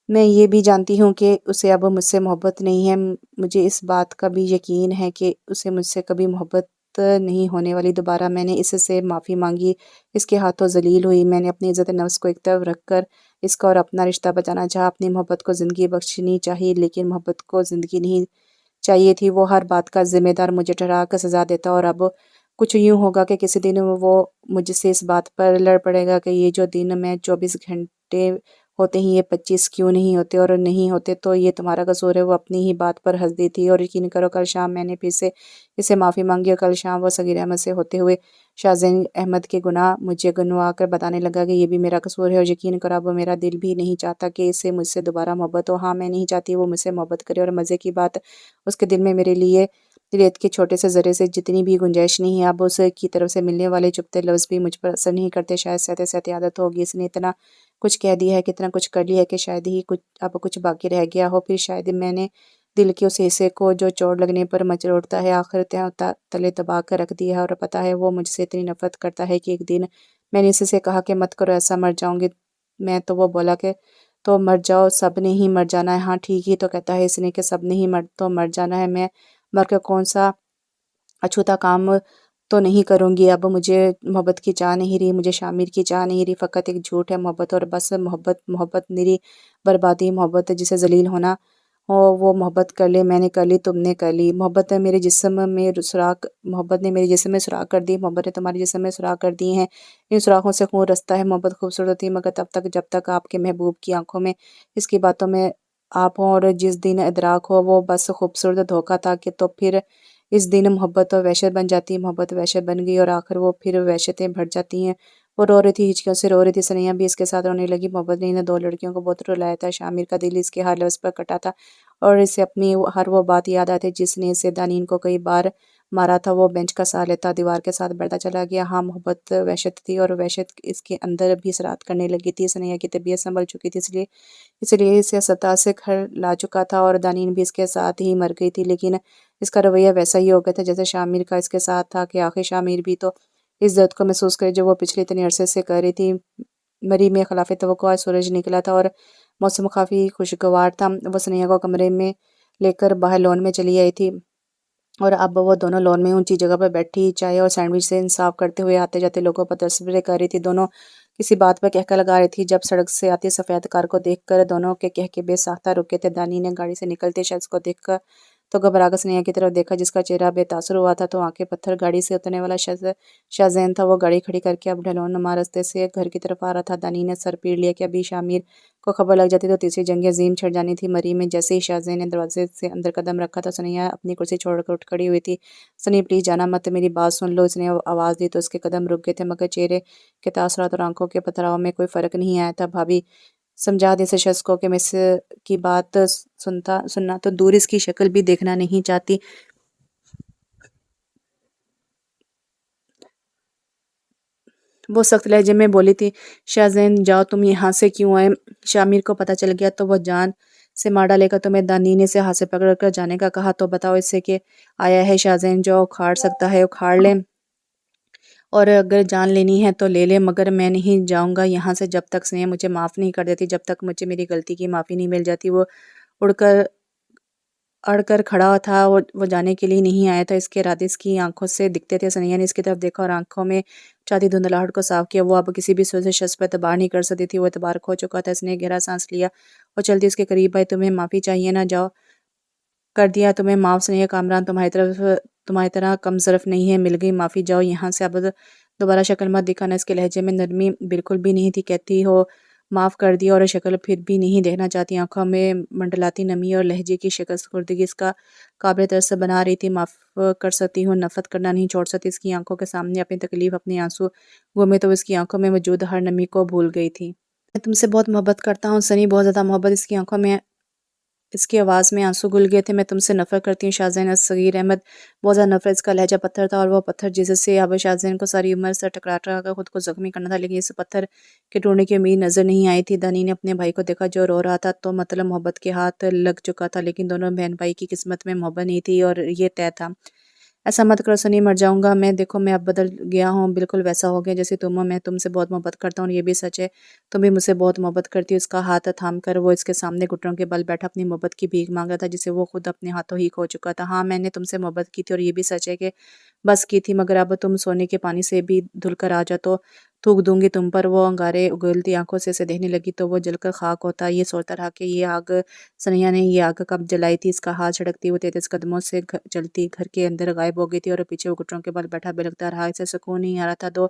میں یہ بھی جانتی ہوں کہ اسے اب مجھ سے محبت نہیں ہے۔ مجھے اس بات کا بھی یقین ہے کہ اسے مجھ سے کبھی محبت نہیں ہونے والی۔ دوبارہ میں نے اس سے معافی مانگی، اس کے ہاتھوں ذلیل ہوئی۔ میں نے اپنی عزت نفس کو ایک طرف رکھ کر اس کا اور اپنا رشتہ بچانا چاہا۔ اپنی محبت کو زندگی بخشنی چاہی، لیکن محبت کو زندگی نہیں چاہیے تھی۔ وہ ہر بات کا ذمہ دار مجھے ٹھہرا کر سزا دیتا، اور اب کچھ یوں ہوگا کہ کسی دن وہ مجھ سے اس بات پر لڑ پڑے گا کہ یہ جو دن میں 24 گھنٹے ہوتے ہیں یہ 25 کیوں نہیں ہوتے، اور نہیں ہوتے تو یہ تمہارا قصور ہے۔ وہ اپنی ہی بات پر ہنس دی تھی۔ اور یقین کرو کل شام میں نے پھر سے اس سے معافی مانگی، اور کل شام وہ صغیر احمد سے ہوتے ہوئے شاہ زین احمد کے گناہ مجھے گنوا کر بتانے لگا کہ یہ بھی میرا قصور ہے، اور یقین کرو اب میرا دل بھی نہیں چاہتا کہ اس سے مجھ سے دوبارہ محبت ہو۔ ہاں میں نہیں چاہتی وہ مجھ سے محبت کرے، اور مزے کی بات اس کے دل میں میرے لیے ریت کے چھوٹے سے ذرے سے جتنی بھی گنجائش نہیں ہے، اب اس کی طرف سے ملنے والے چپتے لفظ بھی مجھ پر اثر نہیں کرتے۔ شاید سہتے سہتے عادت ہوگی، اس نے اتنا کچھ کہہ دیا ہے، کتنا کچھ کر لیا ہے کہ شاید ہی اب کچھ باقی رہ گیا ہو۔ پھر شاید میں نے دل کے اس حصے کو جو چوٹ لگنے پر مچلوڑتا ہے، آخر تلے دبا کر رکھ دیا ہے، اور پتہ ہے وہ مجھ سے اتنی نفرت کرتا ہے کہ ایک دن میں نے اسے کہا کہ مت کرو ایسا، مر جاؤں گی میں، تو وہ بولا کہ تو مر جاؤ، سب نے ہی مر جانا ہے۔ ہاں ٹھیک ہی تو کہتا ہے اس نے کہ سب نے ہی مر جانا ہے، میں مر کے کون سا اچھوتا کام تو نہیں کروں گی۔ اب مجھے محبت کی چاہ نہیں رہی، مجھے شامر کی چاہ نہیں رہی، فقط ایک جھوٹ ہے محبت، اور بس محبت نری بربادی، محبت جسے ذلیل ہونا ہو وہ محبت کر لے، میں نے کر لی، تم نے کر لی۔ محبت نے میرے جسم میں سراخ کر دی، محبت نے تمہارے جسم میں سراخ کر دی ہیں، ان سوراخوں سے خون رستا ہے۔ محبت خوبصورت تھی مگر تب تک جب تک آپ کے محبوب کی آنکھوں میں، اس کی باتوں میں آپ ہوں، اور جس دن ادراک ہو وہ بس خوبصورت دھوکہ تھا کہ تو پھر اس دن محبت اور وحشت بن جاتی ہے۔ محبت وحشت بن گئی اور آخر وہ پھر وحشتیں بڑھ جاتی ہیں۔ وہ رو رہی تھی، ہچکیوں سے رو رہی تھی، ثنیا بھی اس کے ساتھ رونے لگی۔ محبت نے انہیں دو لڑکیوں کو بہت رلایا تھا، شامر کا دل اس کے ہر لفظ پر کٹا تھا، اور اسے اپنی ہر وہ بات یاد آتی جس نے اسے دانین کو کئی بار مارا تھا۔ وہ بینچ کا سہارا لیتا دیوار کے ساتھ بڑھتا چلا گیا۔ ہاں محبت وحشت تھی، اور وحشت اس کے اندر بھی اثرات کرنے لگی تھی۔ ثنیا کی طبیعت سنبھل چکی تھی، اس لیے اسے سطح سے گھر لا چکا تھا، اور دانین بھی اس کے ساتھ ہی مر گئی تھی، لیکن اس کا رویہ ویسا ہی ہو گیا تھا جیسے شامر کا اس کے ساتھ تھا، کہ آخر شامر بھی تو اس درد کو محسوس کرے جو وہ پچھلے اتنے عرصے سے کر رہی تھی۔ مری میں خلاف توقع آج سورج نکلا تھا اور موسم کافی خوشگوار تھا۔ وہ ثنیا کو کمرے میں لے کر باہر لون میں چلی آئی تھی، اور اب وہ دونوں لون میں اونچی جگہ پر بیٹھی چائے اور سینڈوچ سے انصاف کرتے ہوئے آتے جاتے لوگوں پر تصویریں کر رہی تھی۔ دونوں کسی بات پر کہکہ لگا رہی تھی۔ جب سڑک سے آتی سفید کار کو دیکھ کر دونوں کے کہکے بے ساختہ رکے تھے۔ دانی نے گاڑی سے نکلتے شخص کو دیکھ کر تو گھبرا کر ثنیا کی طرف دیکھا، جس کا چہرہ بے تاثر ہوا تھا، تو آنکھیں پتھر۔ گاڑی سے اترنے والا شخص شاہزین تھا۔ وہ گاڑی کھڑی کر کے اب ڈھلون نما راستے سے گھر کی طرف آ رہا تھا۔ دانی نے سر پیڑ لیا کہ ابھی شامر کو خبر لگ جاتی تو تیسری جنگ عظیم چھڑ جانی تھی۔ مری میں جیسے ہی شاہزین نے دروازے سے اندر قدم رکھا تو ثنیا اپنی کرسی چھوڑ کر اٹھ کھڑی ہوئی تھی۔ سنی پلیز جانا مت، میری بات سن لو۔ اس نے آواز دی تو اس کے قدم رک گئے تھے، مگر چہرے کے تاثرات اور آنکھوں کے پتھراؤ میں کوئی فرق نہیں آیا تھا۔ بھابھی سمجھا دے اس شخص کو کہ میں اس کی بات سننا تو دور اس کی شکل بھی دیکھنا نہیں چاہتی۔ وہ سخت لہجے میں بولی تھی، شاہزین جاؤ، تم یہاں سے کیوں آئے؟ شامر کو پتہ چل گیا تو وہ جان سے مار ڈالے گا تمہیں۔ دانی نے اسے ہاتھ سے پکڑ کر جانے کا کہا، تو بتاؤ اس سے کہ آیا ہے؟ شاہزین جو اکھاڑ سکتا ہے اکھاڑ لے، اور اگر جان لینی ہے تو لے لے، مگر میں نہیں جاؤں گا یہاں سے جب تک سنیہ مجھے معاف نہیں کر دیتی، جب تک مجھے میری غلطی کی معافی نہیں مل جاتی۔ وہ اڑ کر کھڑا تھا، وہ جانے کے لیے نہیں آیا تھا، اس کے ارادے اس کی آنکھوں سے دکھتے تھے۔ ثنیا نے اس کی طرف دیکھا اور آنکھوں میں چاہتی دھندلاہٹ کو صاف کیا۔ وہ اب کسی بھی صورت سے شخص پر اعتبار نہیں کر سکتی تھی، وہ اعتبار کھو چکا تھا۔ اس نے گہرا سانس لیا اور چلتی اس کے قریب آئی۔ تمہیں معافی چاہیے نا، جاؤ، کر دیا تمہیں معاف۔ ثنیا کامران تمہاری طرح کم ظرف نہیں ہے، مل گئی معافی، جاؤ یہاں سے، اب دوبارہ شکل مت دکھانا۔ اس کے لہجے میں نرمی بالکل بھی نہیں تھی۔ کہتی ہو معاف کر دیا اور شکل پھر بھی نہیں دیکھنا چاہتی؟ آنکھوں میں منڈلاتی نمی اور لہجے کی شکست خوردگی اس کا قابل ترس بنا رہی تھی۔ معاف کر سکتی ہوں، نفرت کرنا نہیں چھوڑ سکتی۔ اس کی آنکھوں کے سامنے اپنی تکلیف، اپنے آنسو گھومے تو وہ اس کی آنکھوں میں موجود ہر نمی کو بھول گئی تھی۔ میں تم سے بہت محبت کرتا ہوں سنی، بہت زیادہ محبت۔ اس کی آنکھوں میں، اس کی آواز میں آنسو گھل گئے تھے۔ میں تم سے نفرت کرتی ہوں شاہزین الصغیر احمد، بہت زیادہ نفرت۔ اس کا لہجہ پتھر تھا، اور وہ پتھر جس سے اب شاہزین کو ساری عمر سے ٹکرا کر خود کو زخمی کرنا تھا، لیکن اس پتھر کے ٹوٹنے کی امید نظر نہیں آئی تھی۔ دانی نے اپنے بھائی کو دیکھا جو رو رہا تھا، تو مطلب محبت کے ہاتھ لگ چکا تھا، لیکن دونوں بہن بھائی کی قسمت میں محبت نہیں تھی، اور یہ طے تھا۔ ایسا مت کرو سنی، مر جاؤں گا میں، دیکھو میں اب بدل گیا ہوں، بالکل ویسا ہو گیا جیسے تم ہو۔ میں تم سے بہت محبت کرتا ہوں، اور یہ بھی سچ ہے تم بھی مجھ سے بہت محبت کرتی ہو۔ اس کا ہاتھ تھام کر وہ اس کے سامنے گھٹنوں کے بل بیٹھا اپنی محبت کی بھیک مانگ رہا تھا، جسے وہ خود اپنے ہاتھوں ہی کھو چکا تھا۔ ہاں میں نے تم سے محبت کی تھی، اور یہ بھی سچ ہے کہ بس کی تھی، مگر اب تم سونے کے پانی سے بھی دھل کر آ جاؤ تو تھوک دوں گی تم پر۔ وہ انگارے اگلتی آنکھوں سے اسے دیکھنے لگی تو وہ جل کر خاک ہوتا۔ یہ سوچتا رہا کہ یہ آگ، ثنیا نے یہ آگ کب جلائی تھی؟ اس کا ہاتھ جھٹکتی وہ تیز قدموں سے چلتی گھر کے اندر غائب ہو گئی تھی، اور پیچھے وہ گھٹنوں کے بل بیٹھا بلکتا رہا۔ اسے سکون نہیں آ رہا تھا۔ دو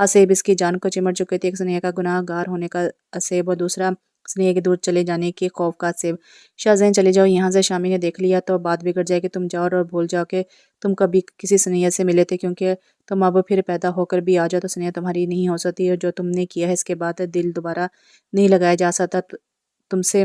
عصیب اس کی جان کو چمٹ چکے تھے، ایک ثنیا کا گناہ گار ہونے کا عصیب، اور دوسرا ثنیا کے دور چلے جانے کے خوف کا عصیب۔ شاہزین چلے جاؤ یہاں سے، شامی نے دیکھ لیا تو بات بگڑ جائے گی۔ تم جاؤ اور بھول جاؤ کہ تم کبھی کسی ثنیا سے ملے تھے، کیونکہ تم اب پھر پیدا ہو کر بھی آ جاؤ تو ثنیا تمہاری نہیں ہو سکتی، اور جو تم نے کیا ہے اس کے بعد دل دوبارہ نہیں لگایا جا سکتا۔ تم سے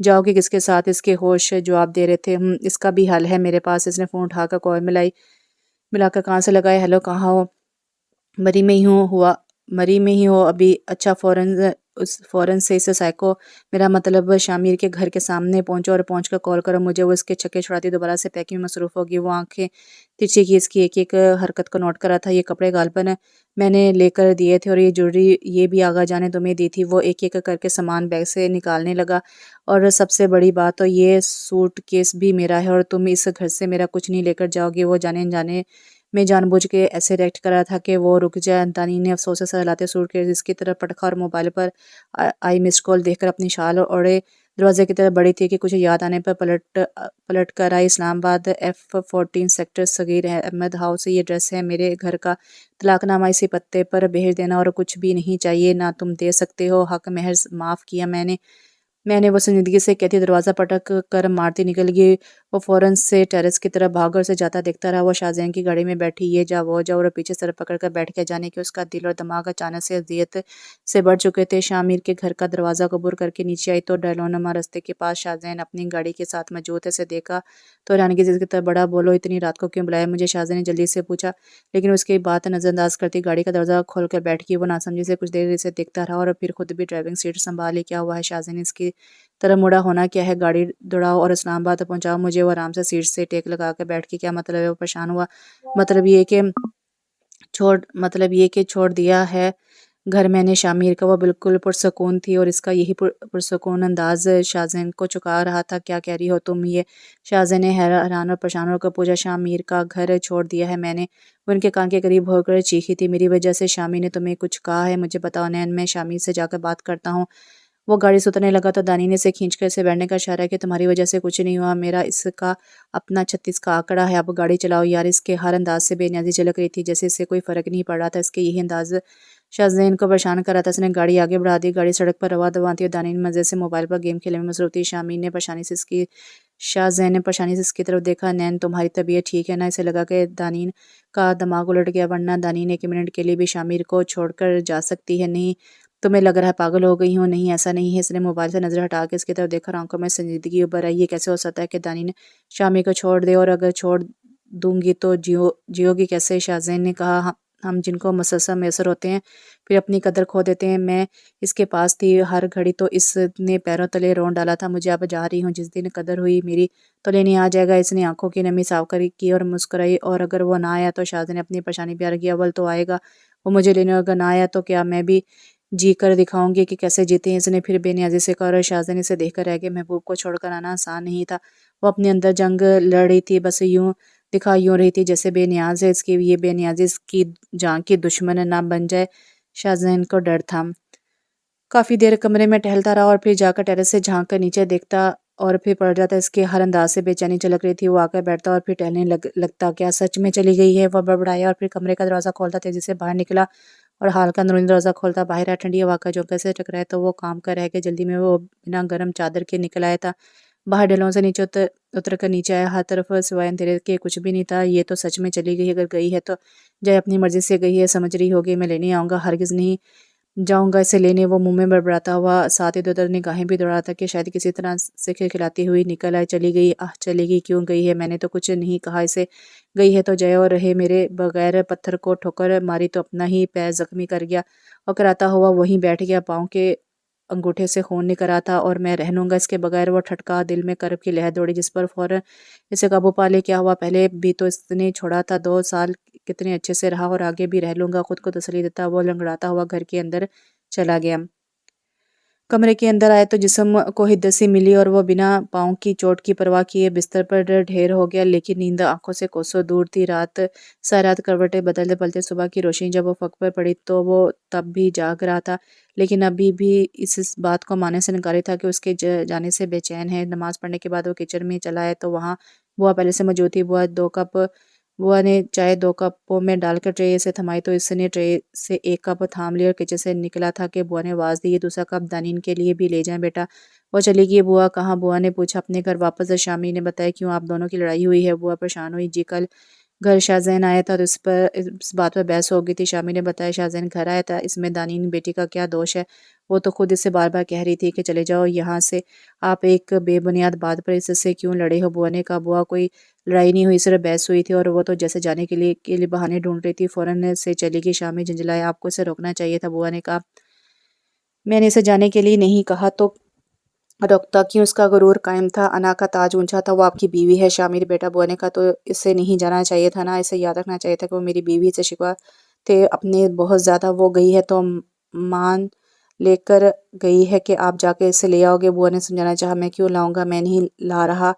جاؤ کہ کس کے ساتھ؟ اس کے ہوش جواب دے رہے تھے۔ اس کا بھی حل ہے میرے پاس۔ اس نے فون اٹھا کر کال ملا کر کہاں سے لگائے۔ ہیلو، کہاں ہو؟ مری میں ہی مری میں ہی ہو ابھی؟ اچھا، فوراً سے اس سائیکو، میرا مطلب شامیر کے گھر کے سامنے پہنچو اور پہنچ کر کال کرو مجھے۔ وہ اس کے چھکے چھڑاتی دوبارہ سے پیکنگ میں مصروف ہوگی۔ وہ آنکھیں ترچھی کی اس کی ایک ایک حرکت کو نوٹ کر رہا تھا۔ یہ کپڑے غالباً میں نے لے کر دیے تھے، اور یہ جوڑی یہ بھی آغا جان نے تمہیں دی تھی۔ وہ ایک ایک کر کے سامان بیگ سے نکالنے لگا۔ اور سب سے بڑی بات تو یہ سوٹ کیس بھی میرا ہے، اور تم اس گھر سے میرا کچھ نہیں لے کر جاؤ گے۔ وہ جانے انجانے میں جان بوجھ کے ایسے ریئیکٹ کر رہا تھا کہ وہ رک جائے۔ دانی نے افسوس سے سر ہلاتے سوٹ کیس اس کی طرف پٹکا، اور موبائل پر آئی مسڈ کال دیکھ کر اپنی شال اوڑھے دروازے کی طرف بڑھی تھی کہ کچھ یاد آنے پر پلٹ کر آئی۔ اسلام آباد F14 سیکٹر صغیر احمد ہاؤس، یہ ایڈریس ہے میرے گھر کا۔ طلاق نامہ اسی پتے پر بھیج دینا، اور کچھ بھی نہیں چاہیے، نہ تم دے سکتے ہو۔ حق محض معاف کیا میں نے وہ سنجیدگی سے کہتی دروازہ پٹک کر مارتی نکل گئی۔ وہ فوراً سے ٹیرس کی طرف بھاگا اور اسے جاتا دیکھتا رہا۔ وہ شاہزین کی گاڑی میں بیٹھی، یہ جا وہ جا، اور پیچھے سر پکڑ کر بیٹھ گیا۔ جانے کہ اس کا دل اور دماغ اچانک سے اذیت سے بڑھ چکے تھے۔ شامیر کے گھر کا دروازہ عبور کر کے نیچے آئی تو ڈھلونما رستے کے پاس شاہزین اپنی گاڑی کے ساتھ موجود ہے۔ اسے دیکھا تو حیرانگی سے اس کی طرف بڑھا۔ بولو، اتنی رات کو کیوں بلایا مجھے؟ شاہزین نے جلدی سے پوچھا، لیکن اس کی بات نظر انداز کرتی گاڑی کا دروازہ کھول کر بیٹھ گئی۔ وہ ناسمجھی سے کچھ دیر اسے دیکھتا رہا، اور پھر خود بھی ڈرائیونگ سیٹ سنبھال لی۔ کیا ہوا ہے شاہزین؟ اس کی طرف مڑا۔ ہونا کیا ہے؟ گاڑی دوڑاؤ اور اسلام آباد پہنچاؤ مجھے۔ وہ آرام سے سیٹ سے ٹیک لگا کر بیٹھ گئی۔ کیا مطلب ہے؟ وہ پریشان ہوا۔ مطلب یہ کہ چھوڑ دیا ہے گھر میں نے شامیر کا۔ وہ بالکل پرسکون تھی، اور اس کا یہی پرسکون انداز شاہزین کو چکا رہا تھا۔ کیا کہہ رہی ہو تم یہ؟ شاہزین نے حیران اور پریشان ہو کر پوچھا۔ شامیر کا گھر چھوڑ دیا ہے میں نے؟ وہ ان کے کان کے قریب ہو کر چیخی تھی۔ میری وجہ سے؟ شامیر نے تمہیں کچھ کہا ہے؟ مجھے بتاؤ نین، میں شامیر سے جا کر بات کرتا ہوں۔ وہ گاڑی سے اترنے لگا تو دانی نے اسے کھینچ کر اسے بیٹھنے کا اشارہ کیا۔ تمہاری وجہ سے کچھ نہیں ہوا، میرا اس کا اپنا 36 کا آنکڑا ہے۔ اب گاڑی چلاؤ یار۔ اس کے ہر انداز سے بے نیازی جھلک رہی تھی، جیسے اسے کوئی فرق نہیں پڑ رہا تھا۔ اس کے یہی انداز شاہزین کو پریشان کر رہا تھا۔ اس نے گاڑی آگے بڑھا دی۔ گاڑی سڑک پر رواں دواں تھی، اور دانی مزے سے موبائل پر گیم کھیلنے میں مصروف تھی۔ شاہزین نے پریشانی سے اس کی طرف دیکھا۔ نین، تمہاری طبیعت ٹھیک ہے نا؟ اسے لگا کہ دانی کا دماغ الٹ گیا، ورنہ دانی نے ایک منٹ کے لیے بھی شامیر کو چھوڑ کر جا سکتی ہے؟ نہیں، تمہیں لگ رہا ہے پاگل ہو گئی ہوں۔ نہیں، ایسا نہیں ہے۔ اس نے موبائل سے نظر ہٹا کے اس کی طرف دیکھا، اور آنکھوں میں سنجیدگی ابھر آئی۔ یہ کیسے ہو سکتا ہے کہ دانی نے شامیر کو چھوڑ دے؟ اور اگر چھوڑ دوں گی تو جیو گی کیسے؟ شاہزین نے کہا، ہم جن کو مسلسل میسر ہوتے ہیں پھر اپنی قدر کھو دیتے ہیں۔ میں اس کے پاس تھی ہر گھڑی تو اس نے پیروں تلے رون ڈالا تھا مجھے۔ اب جا رہی ہوں، جس دن قدر ہوئی میری تو لینے آ جائے گا۔ اس نے آنکھوں کی نمی صاف کی اور مسکرائی۔ اور اگر وہ نہ آیا تو؟ شاہزین نے اپنی پریشانی بیان کی۔ اول تو آئے گا وہ مجھے لینے، اگر نہ آیا تو کیا میں بھی جی کر دکھاؤں گی کہ کیسے جیتے ہیں؟ اس نے پھر بے نیازی سے کہا، اور شاہزین اسے دیکھ کر رہ گیا۔ محبوب کو چھوڑ کر آنا آسان نہیں تھا۔ وہ اپنے اندر جنگ لڑ رہی تھی، بس یوں دکھا یوں رہی تھی جیسے بے نیاز ہے۔ اس کی یہ بے نیازی اس کی جان کی دشمن نہ بن جائے، شاہزین کو ڈر تھا۔ کافی دیر کمرے میں ٹہلتا رہا، اور پھر جا کر ٹیرس سے جھانک کر نیچے دیکھتا، اور پھر پڑ جاتا۔ اس کے ہر انداز سے بے چینی جھلک رہی تھی۔ وہ آ کر بیٹھتا اور پھر ٹہلنے لگتا۔ کیا سچ میں چلی گئی ہے؟ وہ بڑبڑایا، اور پھر کمرے کا دروازہ کھولتا تیزی سے باہر نکلا، اور ہال کا اندرونی دروازہ کھولتا باہر آیا۔ ٹھنڈی ہوا کا جھونکا سے ٹکرائے تو وہ کام کر رہ گیا۔ جلدی میں وہ بنا گرم چادر کے نکل آیا تھا۔ باہر ڈھلوں سے نیچے اتر کر نیچے آیا۔ ہر طرف سوائے اندھیرے کے کچھ بھی نہیں تھا۔ یہ تو سچ میں چلی گئی۔ اگر گئی ہے تو جائے، اپنی مرضی سے گئی ہے۔ سمجھ رہی ہوگی میں لینے آؤں گا؟ ہرگز نہیں جاؤں گا اسے لینے۔ وہ منہ میں بڑبڑاتا ہوا ساتھ ادھر ادھر نگاہیں بھی دوڑا تھا کہ شاید کسی طرح سے کھلکھلاتی ہوئی نکل آئے۔ چلی گئی؟ چلے گی؟ کیوں گئی ہے؟ میں نے تو کچھ نہیں کہا اسے۔ گئی ہے تو جائے اور رہے میرے بغیر۔ پتھر کو ٹھوکر ماری تو اپنا ہی پیر زخمی کر گیا، اور کراتا ہوا وہیں بیٹھ گیا۔ پاؤں کے انگوٹھے سے خون نکل رہا تھا۔ اور میں رہ لوں گا اس کے بغیر؟ وہ ٹھٹکا، دل میں کرب کی لہر دوڑی، جس پر فوراً اسے قابو پا لے۔ کیا ہوا؟ پہلے بھی تو اس نے چھوڑا تھا، 2 سال کتنے اچھے سے رہا، اور آگے بھی رہ لوں گا۔ خود کو تسلی دیتا وہ لنگڑاتا ہوا گھر کے اندر چلا گیا۔ کمرے کے اندر آیا تو جسم کو حدت سی ملی، اور وہ بنا پاؤں کی چوٹ کی پرواہ کیے بستر پر ڈھیر ہو گیا۔ لیکن نیند آنکھوں سے کوسوں دور تھی۔ ساری رات کروٹیں بدلتے بدلتے صبح کی روشنی جب وہ فک پر پڑی تو وہ تب بھی جاگ رہا تھا، لیکن ابھی بھی اس بات کو ماننے سے انکاری تھا کہ اس کے جانے سے بے چین ہے۔ نماز پڑھنے کے بعد وہ کچن میں چلا آیا تو وہاں بوا پہلے سے موجود تھی۔ بوا نے چائے 2 کپوں میں ڈال کر ٹرے سے تھمائی تو اس نے ٹرے سے 1 کپ تھام لیا، اور کچن سے نکلا تھا کہ بوا نے آواز دی، یہ دوسرا کپ دانین کے لیے بھی لے جائیں بیٹا۔ وہ چلی گئی۔ بوا کہاں؟ بوا نے پوچھا۔ اپنے گھر واپس۔ شامیر نے بتایا۔ کیوں، آپ دونوں کی لڑائی ہوئی ہے؟ بوا پریشان ہوئی۔ جی، کل گھر شاہزین آیا تھا تو اس بات پر بحث ہو گئی تھی۔ شامی نے بتایا شاہزین گھر آیا تھا، اس میں دانین بیٹی کا کیا دوش ہے؟ وہ تو خود اس سے بار بار کہہ رہی تھی کہ چلے جاؤ یہاں سے، آپ ایک بے بنیاد بات پر اس سے کیوں لڑے ہو؟ بوا نے کہا بوا کوئی لڑائی نہیں ہوئی، صرف بحث ہوئی تھی اور وہ تو جیسے جانے کے لیے بہانے ڈھونڈ رہی تھی، فوراً سے چلی گئی۔ شامی جھنجھلایا، آپ کو اسے روکنا چاہیے تھا۔ بوا نے کہا میں نے اسے جانے کے لیے نہیں کہا تو روکتا کیوں؟ اس کا غرور قائم تھا، انا کا تاج اونچا تھا، وہ آپ کی بیوی ہے۔ شامر بیٹا بوا نے کہا تو اسے نہیں جانا چاہیے تھا نا، اسے یاد رکھنا چاہیے تھا کہ وہ میری بیوی سے شکوہ تھے اپنے بہت زیادہ، وہ گئی ہے تو مان لے کر گئی ہے کہ آپ جا کے اسے لے آؤ گے۔ بوا نے سمجھانا چاہا میں کیوں لاؤں گا، میں نہیں لا رہا۔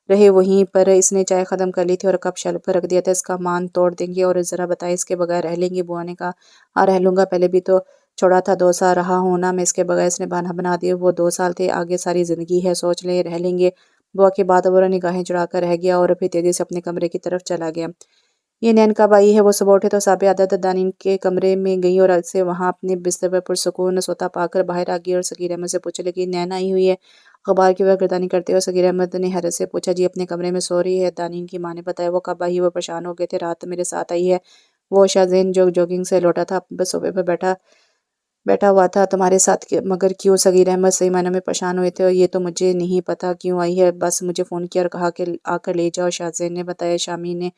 رہے وہیں پر، اس نے چائے ختم کر لی تھی اور کپ شیلف پر رکھ دیا تھا، اس کا مان توڑ دیں گے اور ذرا بتائیں اس کے بغیر رہ لیں گے؟ بوا نے کہا ہاں رہ لوں گا، پہلے بھی تو چھوڑا تھا 2 سال رہا ہونا میں اس کے بغیر، اس نے بہانہ بنا دیا وہ 2 سال تھے، آگے ساری زندگی ہے، سوچ لیں رہ لیں گے۔ بوا کی بات اور نگاہیں چڑھا کر رہ گیا اور پھر تیزی سے اپنے کمرے کی طرف چلا گیا۔ یہ نین کب آئی ہے؟ وہ صبح اٹھے تو صاحب عادت دانین کے کمرے میں گئی اور اسے وہاں اپنے بستر پر پرسکون سوتا پا کر باہر آ گئی اور صغیر احمد سے پوچھنے لگی نین آئی ہوئی ہے؟ اخبار کی وہ گردانی کرتے ہوئے صغیر احمد نے حیرت سے پوچھا جی اپنے کمرے میں سو رہی ہے۔ دانین کی ماں نے بتایا وہ کب آئی؟ وہ پریشان ہو گئے تھے، رات میرے ساتھ آئی ہے۔ وہ شاہزین جو جوگنگ سے لوٹا تھا بس صوفے پر بیٹھا ہوا تھا تمہارے ساتھ، مگر کیوں؟ صغیر احمد صحیح معنوں میں پریشان ہوئے تھے اور یہ تو مجھے نہیں پتا کیوں آئی ہے، بس مجھے فون کیا اور کہا کہ آ کر لے جاؤ۔ شاہزین نے بتایا شامی نے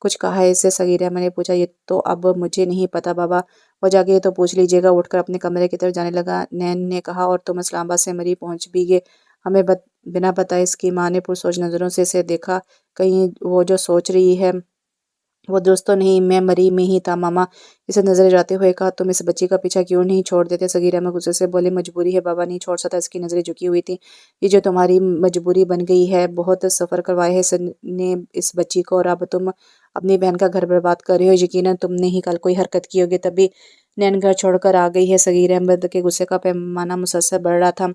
کچھ کہا ہے اسے؟ صغیر احمد نے پوچھا یہ تو اب مجھے نہیں پتا بابا، وہ جا کے یہ تو پوچھ لیجیے گا۔ اٹھ کر اپنے کمرے کی طرف جانے لگا نین نے کہا اور تم اسلام آباد سے مری پہنچ بھی گئے ہمیں بنا بتائے؟ اس کی ماں نے پرسوچ نظروں سے اسے دیکھا، کہیں وہ جو سوچ رہی ہے وہ درست تو نہیں؟ میں مری میں ہی تھا ماما، اسے نظر جاتے ہوئے کہا تم اس بچی کا پیچھا کیوں نہیں چھوڑ دیتے؟ صغیر احمد غصے سے بولے مجبوری ہے بابا، نہیں چھوڑ سکتا، اس کی نظریں جھکی ہوئی تھیں۔ یہ جو تمہاری مجبوری بن گئی ہے، بہت سفر کروایا ہے اس نے اس بچی کو اور اب تم اپنی بہن کا گھر برباد کر رہے ہو، یقیناً تم نے ہی کل کوئی حرکت کی ہوگی تبھی نین گھر چھوڑ کر آ گئی ہے۔ صغیر احمد کے غصے کا پیمانہ مسلسل بڑھ رہا تھا۔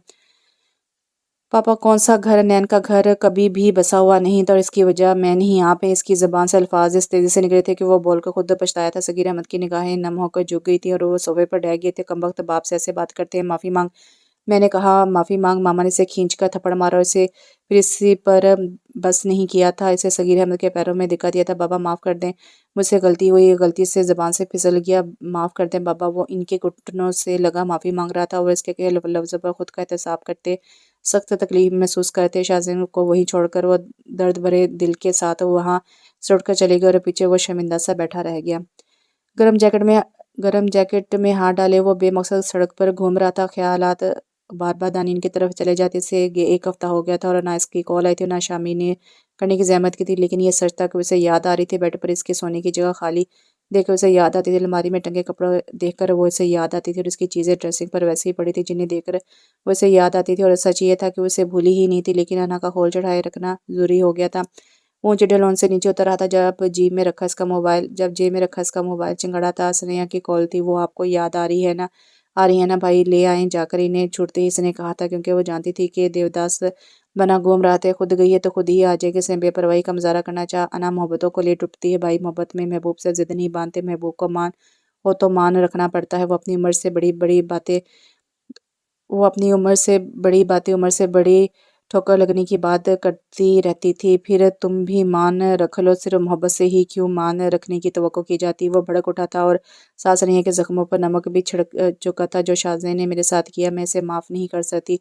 پاپا کون سا گھر؟ نین کا گھر کبھی بھی بسا ہوا نہیں تھا اور اس کی وجہ میں نہیں آپ ہیں۔ اس کی زبان سے الفاظ اس تیزی سے نکلے تھے کہ وہ بول کر خود پچھتایا تھا۔ صغیر احمد کی نگاہیں نم ہو کر جھک گئی تھیں اور وہ صوفے پر ڈھہ گئے تھے۔ کمبخت باپ سے ایسے بات کرتے ہیں؟ معافی مانگ، میں نے کہا معافی مانگ؟ ماما نے اسے کھینچ کر تھپڑ مارا اور اسے پھر اسی پر بس نہیں کیا تھا، اسے صغیر احمد کے پیروں میں دھکا دیا تھا۔ بابا معاف کر دیں، مجھ سے غلطی ہوئی، غلطی سے زبان سے پھسل گیا، معاف کر دیں بابا۔ وہ ان کے گھٹنوں سے لگا معافی مانگ رہا تھا اور اس کے کہے لفظوں پر خود کا احتساب کرتے سخت تکلیف محسوس کرتے۔ شاہزین کو وہیں چھوڑ کر وہ درد بھرے دل کے ساتھ وہاں سے اٹھ کر چلے گئے اور پیچھے وہ شرمندہ سا بیٹھا رہ گیا۔ گرم جیکٹ میں ہاتھ ڈالے وہ بے مقصد سڑک پر گھوم رہا تھا، خیالات بار بار دانین کی طرف چلے جاتے سے 1 ہفتہ ہو گیا تھا اور نہ اس کی کال آئی تھی نہ شامی نے کرنے کی زحمت کی تھی، لیکن یہ سچ تھا کہ اسے یاد آ رہی تھی۔ بیڈ پر اس کے سونے کی جگہ خالی دیکھ کر اسے یاد آتی تھی، الماری میں ٹنگے کپڑے دیکھ کر وہ اسے یاد آتی تھی اور اس کی چیزیں ڈریسنگ پر ویسے ہی پڑی تھی جنہیں دیکھ کر وہ اسے یاد آتی تھی، اور سچ یہ تھا کہ وہ اسے بھولی ہی نہیں تھی، لیکن انا کا خول چڑھائے رکھنا ضروری ہو گیا تھا۔ وہ اونچے ڈھلون سے نیچے اتر رہا تھا جب جیب میں رکھا اس کا موبائل چنگڑا تھا۔ سنیہ کی کال تھی، وہ آپ کو یاد آ رہی ہے نا؟ آ رہی ہے نا بھائی، لے آئیں جا کر انہیں۔ چھوٹتے ہی اس نے کہا تھا کیونکہ وہ جانتی تھی کہ دیوداس بنا گھوم رہا تھا، خود گئی ہے تو خود ہی آ جائے گی۔ اس نے بے پرواہی کا مظاہرہ کرنا چاہا۔ انا محبتوں کو لے ٹوٹتی ہے بھائی، محبت میں محبوب سے ضد نہیں باندھتے، محبوب کو مان ہو تو مان رکھنا پڑتا ہے۔ وہ اپنی عمر سے بڑی عمر سے بڑی ٹھوکر لگنے کی بات کرتی رہتی تھی، پھر تم بھی مان رکھ لو، صرف محبت سے ہی کیوں مان رکھنے کی توقع کی جاتی؟ وہ بھڑک اٹھا تھا اور سانس نہیں کے زخموں پر نمک بھی چھڑک چکا تھا۔ جو شاہزین نے میرے ساتھ کیا میں اسے معاف نہیں کر سکتی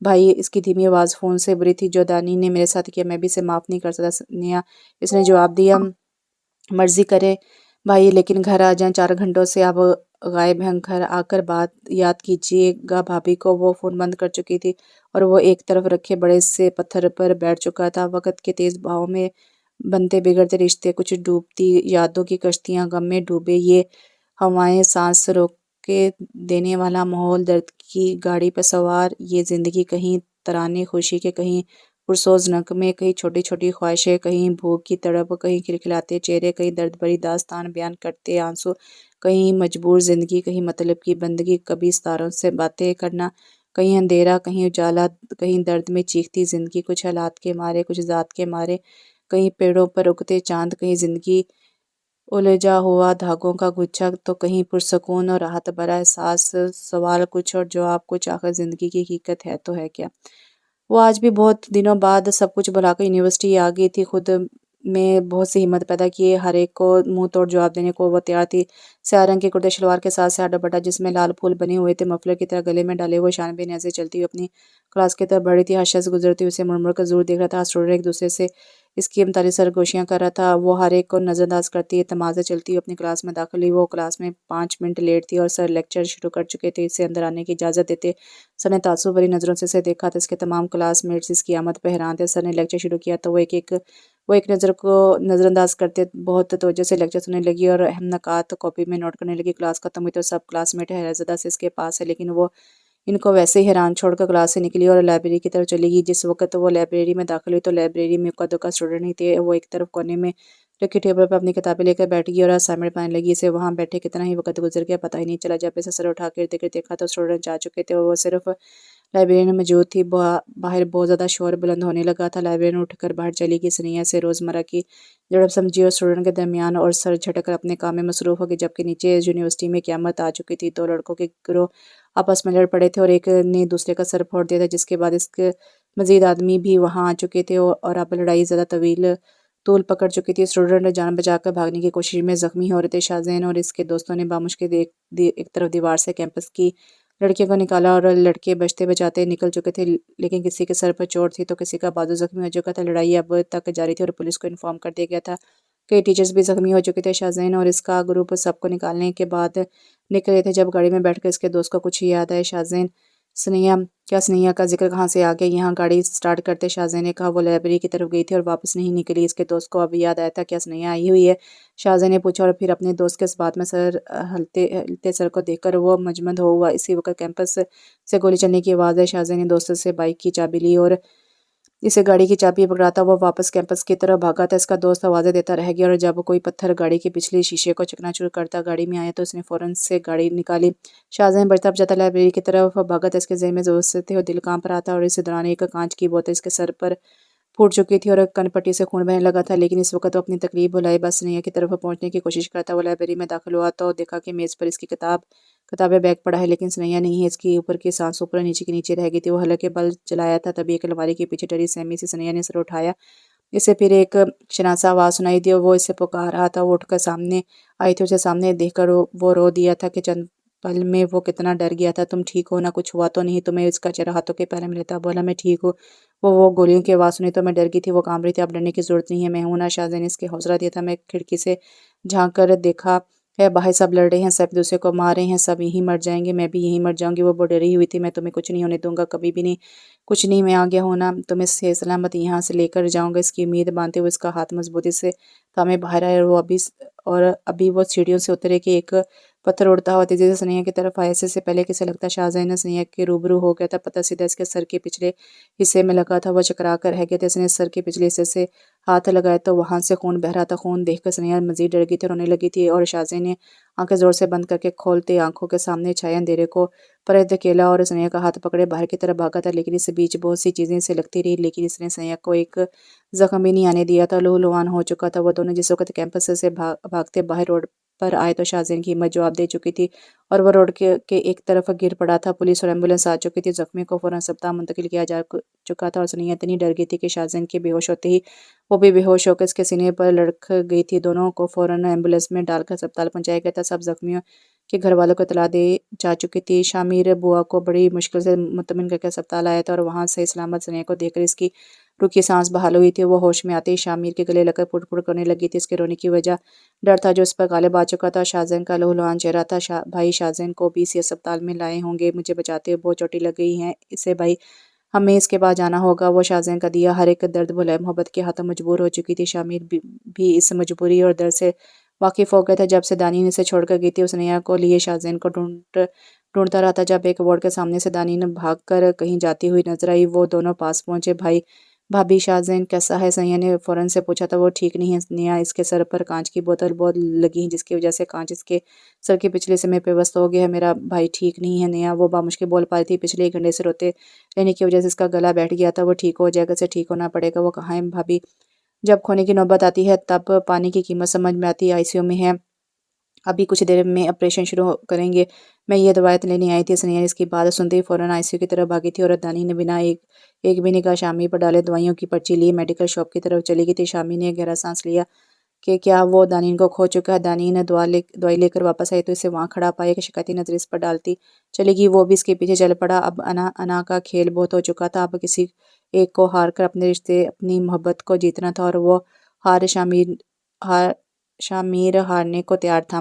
بھائی، اس کی دھیمی آواز فون سے بری تھی۔ جو دانی نے میرے ساتھ کیا میں بھی اسے معاف نہیں کر سکتا سنیا، اس نے جواب دیا۔ مرضی کرے بھائی، لیکن گھر آ جائیں، 4 گھنٹوں سے آپ غائب ہیں، گھر آ کر بات یاد کیجیے گا بھابھی کو۔ وہ فون بند کر چکی تھی اور وہ ایک طرف رکھے بڑے سے پتھر پر بیٹھ چکا تھا۔ وقت کے تیز بہاؤ میں بنتے بگڑتے رشتے، کچھ ڈوبتی یادوں کی کشتیاں، غم میں ڈوبے یہ ہوائیں، سانس روکے دینے والا ماحول، درد کی گاڑی پہ سوار یہ زندگی، کہیں ترانے خوشی کے، کہیں پرسوز نغمے، کہیں چھوٹی چھوٹی خواہشیں، کہیں بھوک کی تڑپ، کہیں کھلکھلاتے چہرے، کہیں درد بھری داستان بیان کرتے آنسو، کہیں مجبور زندگی، کہیں مطلب کی بندگی، کبھی ستاروں سے باتیں کرنا، کہیں اندھیرا، کہیں اجالا، کہیں درد میں چیختی زندگی، کچھ حالات کے مارے، کچھ ذات کے مارے، کہیں پیڑوں پر اگتے چاند، کہیں زندگی الجھا ہوا دھاگوں کا گچھا، تو کہیں پرسکون اور راحت بھرا احساس۔ سوال کچھ اور جواب کچھ، آخر زندگی کی حقیقت ہے تو ہے کیا؟ وہ آج بھی بہت دنوں بعد سب کچھ بھلا کر یونیورسٹی آ گئی تھی، خود میں بہت سی ہمت پیدا کی، ہر ایک کو منہ توڑ جواب دینے کو وہ تیار تھی۔ سیاہ رنگ کے کرتے شلوار کے ساتھ سیاہ دوپٹہ جس میں لال پھول بنے ہوئے تھے، مفلر کی طرح گلے میں ڈالے ہوئے شان بے نیازیں چلتی ہوئی اپنی کلاس کی طرف بڑھ رہی تھی۔ ہر شخص گزرتے ہوئے اسے مڑ مڑ کر ضرور دیکھ رہا تھا۔ ہر اسٹوڈنٹ ایک دوسرے سے اس کی متعلق سرگوشیاں کر رہا تھا۔ وہ ہر ایک کو نظر انداز کرتی تمازیں چلتی ہوئی اپنی کلاس میں داخل ہوئی۔ وہ کلاس میں 5 منٹ لیٹ تھی اور سر لیکچر شروع کر چکے تھے۔ اسے اندر آنے کی اجازت دیتے سر نے تعصب بھری نظروں سے اسے دیکھا تھا۔ اس کے تمام کلاس میٹس اس کی آمد پہ حیران تھے۔ سر نے لیکچر شروع کیا تو وہ ایک نظر کو نظر انداز کرتے بہت توجہ سے لیکچر سننے لگی اور اہم نکات کاپی میں نوٹ کرنے لگی۔ کلاس ختم ہوئی تو سب کلاس میٹ حیرت زدہ سے اس کے پاس ہے، لیکن وہ ان کو ویسے ہی حیران چھوڑ کر کلاس سے نکلی اور لائبریری کی طرف چلی گئی۔ جس وقت وہ لائبریری میں داخل ہوئی تو لائبریری میں اکا دکا اسٹوڈنٹ ہی تھے۔ وہ ایک طرف کونے میں رکھی ٹیبل پر اپنی کتابیں لے کر بیٹھ گئی اور اسائنمنٹ بنانے لگی۔ اسے وہاں بیٹھے کتنا ہی وقت گزر گیا پتہ ہی نہیں چلا۔ جب اسے سر اٹھا کے ارد گرد دیکھا تو اسٹوڈنٹ جا چکے تھے اور وہ صرف لائبریری میں موجود تھی۔ باہر بہت زیادہ شور بلند ہونے لگا تھا۔ لائبریرین اٹھ کر باہر چلی گئی۔ ثنیا سے روزمرہ کی جھڑپ سمجھی اور اسٹوڈنٹ کے درمیان اور سر جھٹک کر اپنے کام میں مصروف ہو گئی، جبکہ نیچے یونیورسٹی میں قیامت آ چکی تھی۔ دو لڑکوں کے گروہ آپس میں لڑ پڑے تھے اور ایک نے دوسرے کا سر پھوڑ دیا تھا، جس کے بعد اس کے مزید آدمی بھی وہاں آ چکے تھے اور اب لڑائی زیادہ طول پکڑ چکی تھی۔ اسٹوڈنٹ جان بچا کر بھاگنے کی کوشش میں زخمی ہو رہے تھے۔ شاہزین اور اس کے دوستوں نے بامشکل ایک طرف دیوار سے کیمپس کی لڑکیوں کو نکالا اور لڑکے بچتے بچاتے نکل چکے تھے، لیکن کسی کے سر پر چوٹ تھی تو کسی کا بازو زخمی ہو چکا تھا۔ لڑائی اب تک جاری تھی اور پولیس کو انفارم کر دیا گیا تھا۔ کئی ٹیچرز بھی زخمی ہو چکے تھے۔ شاہزین اور اس کا گروپ سب کو نکالنے کے بعد نکلے تھے جب گاڑی میں بیٹھ کر اس کے دوست کو کچھ یاد آئے۔ شاہزین سنیا کا ذکر کہاں سے آ گیا یہاں؟ گاڑی سٹارٹ کرتے شاہزین نے کہا۔ وہ لائبریری کی طرف گئی تھی اور واپس نہیں نکلی۔ اس کے دوست کو اب یاد آیا تھا، کیا سنیا آئی ہوئی ہے؟ شاہزین نے پوچھا اور پھر اپنے دوست کے اس بات میں سر ہلتے سر کو دیکھ کر وہ مجمد ہوا۔ اسی وقت کیمپس سے گولی چلنے کی آواز آئی۔ شاہزین نے دوست سے بائک کی چابی لی اور اسے گاڑی کی چابی پکڑا تھا۔ وہ واپس کیمپس کی طرف بھاگا تھا۔ اس کا دوست آوازیں دیتا رہ گیا اور جب کوئی پتھر گاڑی کے پچھلے شیشے کو چکنا چور کرتا گاڑی میں آیا تو اس نے فوراً سے گاڑی نکالی۔ شاہزین بچتا بچاتا لائبریری کی طرف بھاگا تھا۔ اس کے ذہن میں زور سے تھے اور دل کانپ رہا تھا، اور اس دوران ایک کانچ کی بوتل اس کے سر پر پھوٹ چکی تھی اور کن پٹی سے خون بہنے لگا تھا، لیکن اس وقت وہ اپنی تکلیف بھلائے بس سنیا کی طرف پہنچنے کی کوشش کرتا۔ وہ لائبریری میں داخل ہوا تو دیکھا کہ میز پر اس کی کتابیں بیگ پڑا ہے، لیکن سنیا نہیں ہے۔ اس کی اوپر کی سانس اوپر نیچے کی نیچے رہ گئی تھی۔ وہ حلق بل چلایا تھا، تبھی ایک الماری کے پیچھے ڈری سہمی سے سنیا نے سر اٹھایا۔ اسے پھر ایک شناسا آواز سنائی دی اور وہ اسے پکار رہا تھا۔ وہ اٹھ کر سامنے آئی تھی۔ اسے سامنے دیکھ کر وہ رو دیا تھا کہ چند پل میں وہ کتنا ڈر گیا تھا۔ تم ٹھیک ہو نا؟ کچھ ہوا تو نہیں تمہیں؟ اس کا چہرہ ہاتھوں کے پیروں میں لیتا بولا، میں ٹھیک ہوں۔ وہ گولیوں کی آواز سنی تو میں ڈر گئی تھی، وہ کانپ رہی تھی۔ اب ڈرنے کی ضرورت نہیں ہے، میں ہوں نا؟ شاہزین نے اس کے حوصلہ دیا تھا۔ میں کھڑکی سے جھانک کر دیکھا ہے، باہر سب لڑ رہے ہیں، سب ایک دوسرے کو مار رہے ہیں، سب یہیں مر جائیں گے، میں بھی یہیں مر جاؤں گی۔ وہ بہت ڈری ہوئی تھی۔ میں تمہیں کچھ نہیں ہونے دوں گا، کبھی بھی نہیں۔ کچھ نہیں، میں آ گیا ہوں نا؟ تمہیں صحیح سلامت یہاں سے لے کر جاؤں گا۔ اس کی امید باندھتے ہوئے اس کا ہاتھ مضبوطی سے تھامے باہر آئے اور ابھی وہ سیڑھیوں سے اترے کہ ایک پتھر اڑتا ہوا تیزی سے سنیا کی طرف آیا۔ اس سے پہلے کہ اسے لگتا شاہزین نے سنیا کے روبرو ہو گیا تھا، پتھر سیدھا اس کے سر کے پچھلے حصے میں لگا تھا۔ وہ چکرا کر رہ گیا تھا۔ اس نے سر کے پچھلے حصے سے ہاتھ لگایا تو وہاں سے خون بہہ رہا تھا۔ خون دیکھ کر سنیا مزید ڈر گئی تھی، رونے لگی تھی، اور شاہزین نے آنکھیں زور سے بند کر کے کھولتے آنکھوں کے سامنے چھائے اندھیرے کو پلٹ دھکیلا اور سنیا کا ہاتھ پکڑے باہر کی طرف بھاگا تھا، لیکن اس بیچ بہت سی چیزیں اسے لگتی رہی، لیکن اس نے سنیا کو ایک زخم بھی نہیں آنے دیا تھا۔ لہولہان ہو چکا تھا وہ دونوں۔ جس وقت کیمپس سے بھاگتے باہر روڈ پر آئے تو شاہزین کی ہمت جواب دے چکی تھی اور وہ روڈ کے ایک طرف گر پڑا تھا۔ پولیس اور ایمبولینس آ چکی تھی۔ زخمیوں کو فوراً اسپتال منتقل کیا جا چکا تھا اور سنیا اتنی ڈر گئی تھی کہ شاہزین کے بے ہوش ہوتے ہی وہ بھی بے ہوش ہو کر اس کے سینے پر لڑکھ گئی تھی۔ دونوں کو فوراً ایمبولینس میں ڈال کر اسپتال پہنچایا گیا تھا۔ سب زخمیوں کے گھر والوں کو اطلاع دی جا چکی تھی۔ شامر بوا کو بڑی مشکل سے مطمئن کر کے اسپتال آیا تھا اور وہاں صحیح سلامت سنیا کو دیکھ کر اس کی رکی سانس بحال ہوئی تھی۔ وہ ہوش میں آتے ہی شامر کے گلے لگ کر پٹ پٹ کرنے لگی تھی۔ اس کے رونے کی وجہ ڈر تھا جو اس پر غالب آ چکا تھا۔ شاہزین کا لہولہان چہرہ تھا۔ بھائی، شاہزین کو بھی اسی اسپتال میں لائے ہوں گے، مجھے بچاتے ہوئے بہت چوٹیں لگ گئی ہیں اسے بھائی، ہمیں اس کے بعد جانا ہوگا۔ وہ شاہزین کا دیا ہر ایک درد بھلائے محبت کے ہاتھوں مجبور ہو چکی تھی۔ شامر بھی اس مجبوری اور درد سے واقف ہو گیا تھا۔ جب سے دانین اسے چھوڑ کر گئی تھی، وہ سنیا کو لیے شاہزین کو ڈھونڈتا رہا تھا۔ جب ایک وارڈ کے سامنے سے دانین بھاگ کر کہیں جاتی ہوئی نظر آئی، وہ دونوں پاس پہنچے۔ بھائی، بھابھی، شاہزین کیسا ہے؟ سنیا نے فوراً سے پوچھا تھا۔ وہ ٹھیک نہیں ہے نیا، اس کے سر پر کانچ کی بوتل بہت لگی ہیں، جس کی وجہ سے کانچ اس کے سر کے پچھلے حصے میں پیوست ہو گیا ہے۔ میرا بھائی ٹھیک نہیں ہے نیا، وہ بامشکل بول پا رہی تھی۔ پچھلے 1 گھنٹے سے روتے رہنے کی وجہ سے اس کا گلا بیٹھ گیا تھا۔ وہ ٹھیک ہو جائے گا، اسے ٹھیک ہونا پڑے گا۔ وہ کہاں ہے بھابھی؟ جب کھونے کی نوبت آتی ہے تب پانی کی قیمت سمجھ میں آتی ہے۔ ICU میں ہے، ابھی کچھ دیر میں آپریشن شروع کریں گے، میں یہ روایت لینے آئی تھی۔ سنیہ نے اس کی بات سنتے ہی فوراً آئی سی یو کی طرف بھاگی تھی اور دانی نے بنا ایک بھی نگاہ شامی پر ڈالے دوائیوں کی پرچی لی میڈیکل شاپ کی طرف چلی گئی تھی۔ شامی نے گہرا سانس لیا کہ کیا وہ دانین کو کھو چکا ہے۔ دانین دوائی لے کر واپس آئی تو اسے وہاں کھڑا پایا کہ شکایتی نظر اس پر ڈالتی چلی گئی۔ وہ بھی اس کے پیچھے چل پڑا۔ اب انا کا کھیل بہت ہو چکا تھا، اب کسی ایک کو ہار کر اپنے رشتے، اپنی محبت کو جیتنا تھا، اور وہ شامیر ہارنے کو تیار تھا۔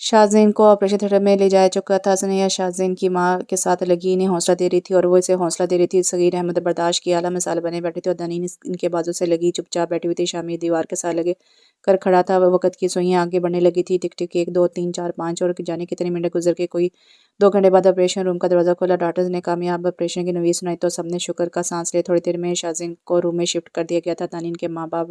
شاہزین کو آپریشن تھیٹر میں لے جایا چکا تھا۔ سنیہ شاہزین کی ماں کے ساتھ لگی انہیں حوصلہ دے رہی تھی اور وہ اسے حوصلہ دے رہی تھی۔ صغیر احمد برداشت کی اعلیٰ مثال بنے بیٹھے تھے اور دانین ان کے بازو سے لگی چپ چاپ بیٹھی ہوئی تھی۔ شامیر دیوار کے ساتھ لگے کر کھڑا تھا، وقت کی سوئیاں آگے بڑھنے لگی تھی، ٹک ٹک 1 2 3 4 5 اور جانے کتنے منٹ گزر کے کوئی 2 گھنٹے بعد آپریشن روم کا دروازہ کھولا۔ ڈاکٹرز نے کامیاب آپریشن کی نوید سنائی تو سب نے شکر کا سانس لے۔ تھوڑی دیر میں شاہزین کو روم میں شفٹ کر دیا گیا تھا۔ دانین کے ماں باپ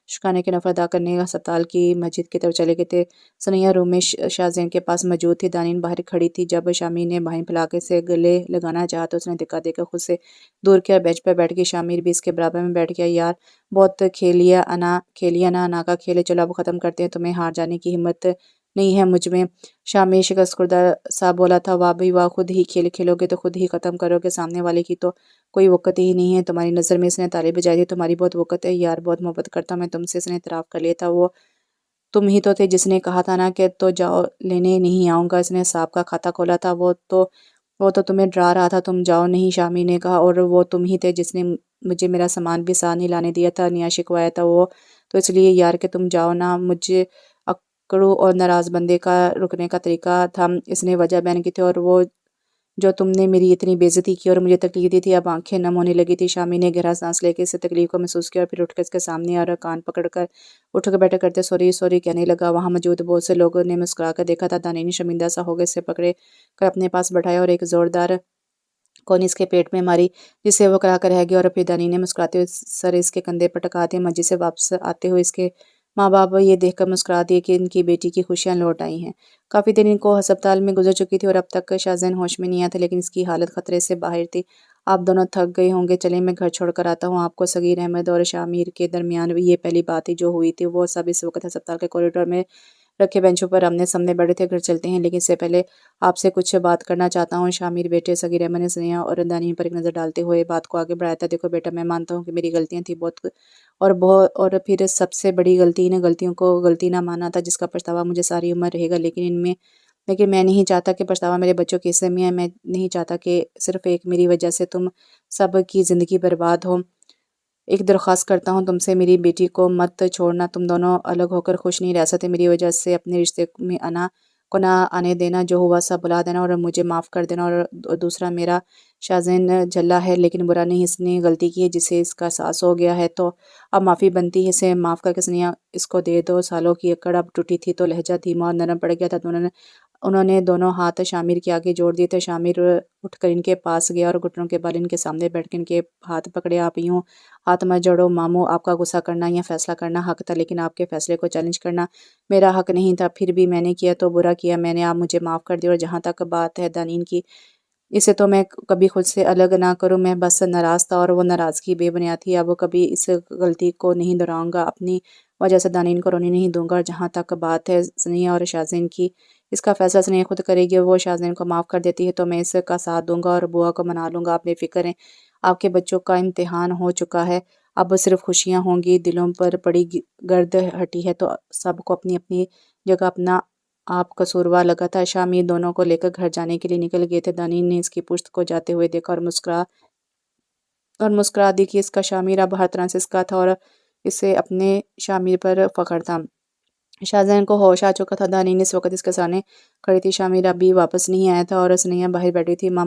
شکرانے کی نفل ادا کرنے ہسپتال کی مسجد کی طرف چلے گئے تھے۔ سنیہ روم میں شاہزین کے پاس موجود تھی۔ دانین باہر کھڑی تھی۔ جب شامیر نے بائیں پھیلا کے اسے گلے لگانا چاہا تو اس نے دھکا دے کر خود سے دور کیا اور بینچ پر بیٹھ گئی۔ شامیر بھی اس کے برابر میں بیٹھ گیا۔ یار بہت کھیلیا نا، انا کا کھیل ہے، چلو اب ختم کرتے ہیں، تمہیں ہار جانے کی ہمت نہیں ہے مجھ میں؟ شامیر شکست خوردہ سا بولا تھا۔ واہ بھئی واہ، خود ہی کھیل کھیلو گے تو خود ہی ختم کرو گے، سامنے والے کی تو کوئی وقت ہی نہیں ہے۔ تمہاری نظر میں اس نے تالی بجائی تھی، تمہاری بہت وقت ہے۔ یار بہت محبت کرتا ہوں میں تم سے، اس نے اعتراف کر لیا تھا۔ وہ تم ہی تو تھے جس نے کہا تھا نا کہ تو جاؤ، لینے نہیں آؤں گا۔ اس نے حساب کا کھاتہ کھولا تھا۔ وہ تو تمہیں ڈرا رہا تھا، تم جاؤ نہیں، شامیر نے کہا۔ اور وہ تم ہی تھے جس نے مجھے میرا سامان بھی ساتھ نہیں لانے دیا تھا، نیا شکوایا تھا۔ وہ تو اس لیے یار کہ تم جاؤ نا، مجھے اکڑو اور ناراض بندے کا رکنے کا طریقہ تھا، اس نے وجہ بیان کی تھی۔ اور وہ جو تم نے میری اتنی بے عزتی کی اور مجھے تکلیف دی تھی۔ اب آنکھیں نم ہونے لگی تھی۔ شامی نے گہرا سانس لے کے اس تکلیف کو محسوس کیا اور پھر اٹھ کر اس کے سامنے اور کان پکڑ کر اٹھ کر بیٹھے کرتے سوری سوری کہنے لگا۔ وہاں موجود بہت سے لوگوں نے مسکرا کر دیکھا تھا۔ دانین شرمندہ سا ہو گئے، اسے پکڑ کر اپنے پاس بٹھایا اور ایک زوردار کونی اس کے پیٹ میں ماری جس سے وہ کرا کر رہ گیا۔ اور پھر دانین نے مسکراتے ہوئے سر اس کے کندھے پر ٹکا دیا۔ مسجد سے واپس آتے ہوئے اس کے ماں باپ یہ دیکھ کر مسکرا دیے کہ ان کی بیٹی کی خوشیاں لوٹ آئی ہیں۔ کافی دیر ان کو ہسپتال میں گزر چکی تھی اور اب تک شاہزین ہوش میں نہیں آیا تھا، لیکن اس کی حالت خطرے سے باہر تھی۔ آپ دونوں تھک گئے ہوں گے، چلیں میں گھر چھوڑ کر آتا ہوں آپ کو۔ صغیر احمد اور شامیر کے درمیان یہ پہلی بات تھی جو ہوئی تھی۔ وہ سب اس وقت ہسپتال کے کوریڈور میں رکھے بینچوں پر آمنے سامنے بیٹھے تھے۔ گھر چلتے ہیں، لیکن اس سے پہلے آپ سے کچھ بات کرنا چاہتا ہوں۔ شامیر بیٹے صغیر احمد نے سنیہ اور دانین پر ایک نظر ڈالتے ہوئے بات کو آگے بڑھایا تھا۔ دیکھو بیٹا، میں مانتا ہوں کہ میری غلطیاں تھیں بہت، اور پھر سب سے بڑی غلطی ان غلطیوں کو غلطی نہ ماننا تھا جس کا پچھتاوا مجھے ساری عمر رہے گا۔ لیکن میں نہیں چاہتا کہ پچھتاوا میرے بچوں کے حصے میں ہے۔ میں نہیں چاہتا کہ صرف ایک میری وجہ سے تم سب کی زندگی برباد ہو۔ ایک درخواست کرتا ہوں تم سے، میری بیٹی کو مت چھوڑنا۔ تم دونوں الگ ہو کر خوش نہیں رہ سکتے۔ میری وجہ سے اپنے رشتے میں انا کو نہ آنے دینا، جو ہوا سب بھلا دینا اور مجھے معاف کر دینا۔ اور دوسرا، میرا شاہزین جھلا ہے لیکن برا نہیں، اس نے غلطی کی ہے جسے اس کا احساس ہو گیا ہے، تو اب معافی بنتی ہے، اسے معاف کر کے سنیہ اس کو دے دو۔ سالوں کی اکڑ اب ٹوٹی تھی تو لہجہ دھیما اور نرم پڑ گیا تھا۔ انہوں نے دونوں ہاتھ شامیر کے آگے جوڑ دیے تھے۔ شامیر اٹھ کر ان کے پاس گیا اور گھٹنوں کے بل ان کے سامنے بیٹھ کے ان کے ہاتھ پکڑے۔ آپ یوں ہاتھ مت جوڑو ماموں، آپ کا غصہ کرنا یا فیصلہ کرنا حق تھا، لیکن آپ کے فیصلے کو چیلنج کرنا میرا حق نہیں تھا۔ پھر بھی میں نے کیا تو برا کیا میں نے، آپ مجھے معاف کر دیا۔ اور جہاں تک بات ہے دانین کی، اسے تو میں کبھی خود سے الگ نہ کروں، میں بس ناراض تھا اور وہ ناراضگی بے بنیاد تھی۔ اب کبھی اس غلطی کو نہیں دہراؤں گا، اپنی وجہ سے دانین کو رونے نہیں دوں گا۔ اور جہاں تک بات ہے سنیہ اور شاہزین کی، اس کا فیصلہ سنیہ خود کرے گی۔ وہ شاہزین کو معاف کر دیتی ہے تو میں اس کا ساتھ دوں گا اور بوا کو منا لوں گا۔ آپ بے فکر ہیں، آپ کے بچوں کا امتحان ہو چکا ہے، اب صرف خوشیاں ہوں گی۔ دلوں پر پڑی گرد ہٹی ہے تو سب کو اپنی اپنی جگہ اپنا آپ قصوروار لگا تھا۔ شامیر دونوں کو لے کر گھر جانے کے لیے نکل گئے تھے۔ دانین نے اس کی پشت کو جاتے ہوئے دیکھا اور مسکرا دی کہ اس کا شامیر اب ہر طرح سے اس کا تھا اور اسے اپنے شامیر پر فخر تھا۔ شاہزین کو ہوش آ چکا تھا۔ دانین اس وقت اس کے سامنے کھڑی تھی۔ شامیر ابھی واپس نہیں آیا تھا اور سنیہ باہر بیٹھی تھی۔ ماں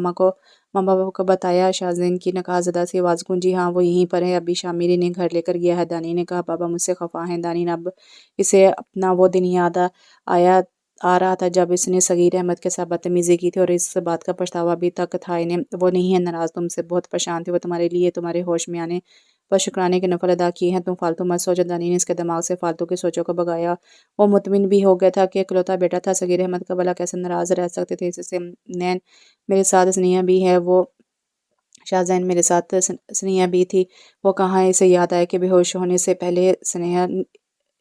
باپ کو بتایا؟ شاہزین کی نکہت زدہ سی آواز گونجی۔ ہاں، وہ یہیں پر ہے، ابھی شامیر انہیں گھر لے کر گیا ہے۔ دانین نے کہا، بابا مجھ سے خفا ہیں؟ دانین اب اسے اپنا وہ دن یاد آ رہا تھا جب اس نے صغیر احمد کے ساتھ بدتمیزی کی تھی، اور اس بات کا پچھتاوا ابھی تک تھا انہیں۔ وہ نہیں ہے ناراض تم سے، بہت پریشان تھے وہ تمہارے لیے، تمہارے ہوش میں آنے پر شکرانے کے نفل ادا کیے ہیں۔ تم فالتو مت سوچو۔ دانین نے اس کے دماغ سے فالتو کی سوچوں کو بھگایا۔ وہ مطمئن بھی ہو گیا تھا کہ اکلوتا بیٹا تھا صغیر احمد کا، بھلا کیسے ناراض رہ سکتے تھے اس سے؟ نین میرے ساتھ، سنیہ بھی ہے، وہ شاہزین میرے ساتھ، سنیہ بھی تھی، وہ کہاں ہے؟ اسے یاد آیا کہ بے ہوش ہونے سے پہلے سنیہ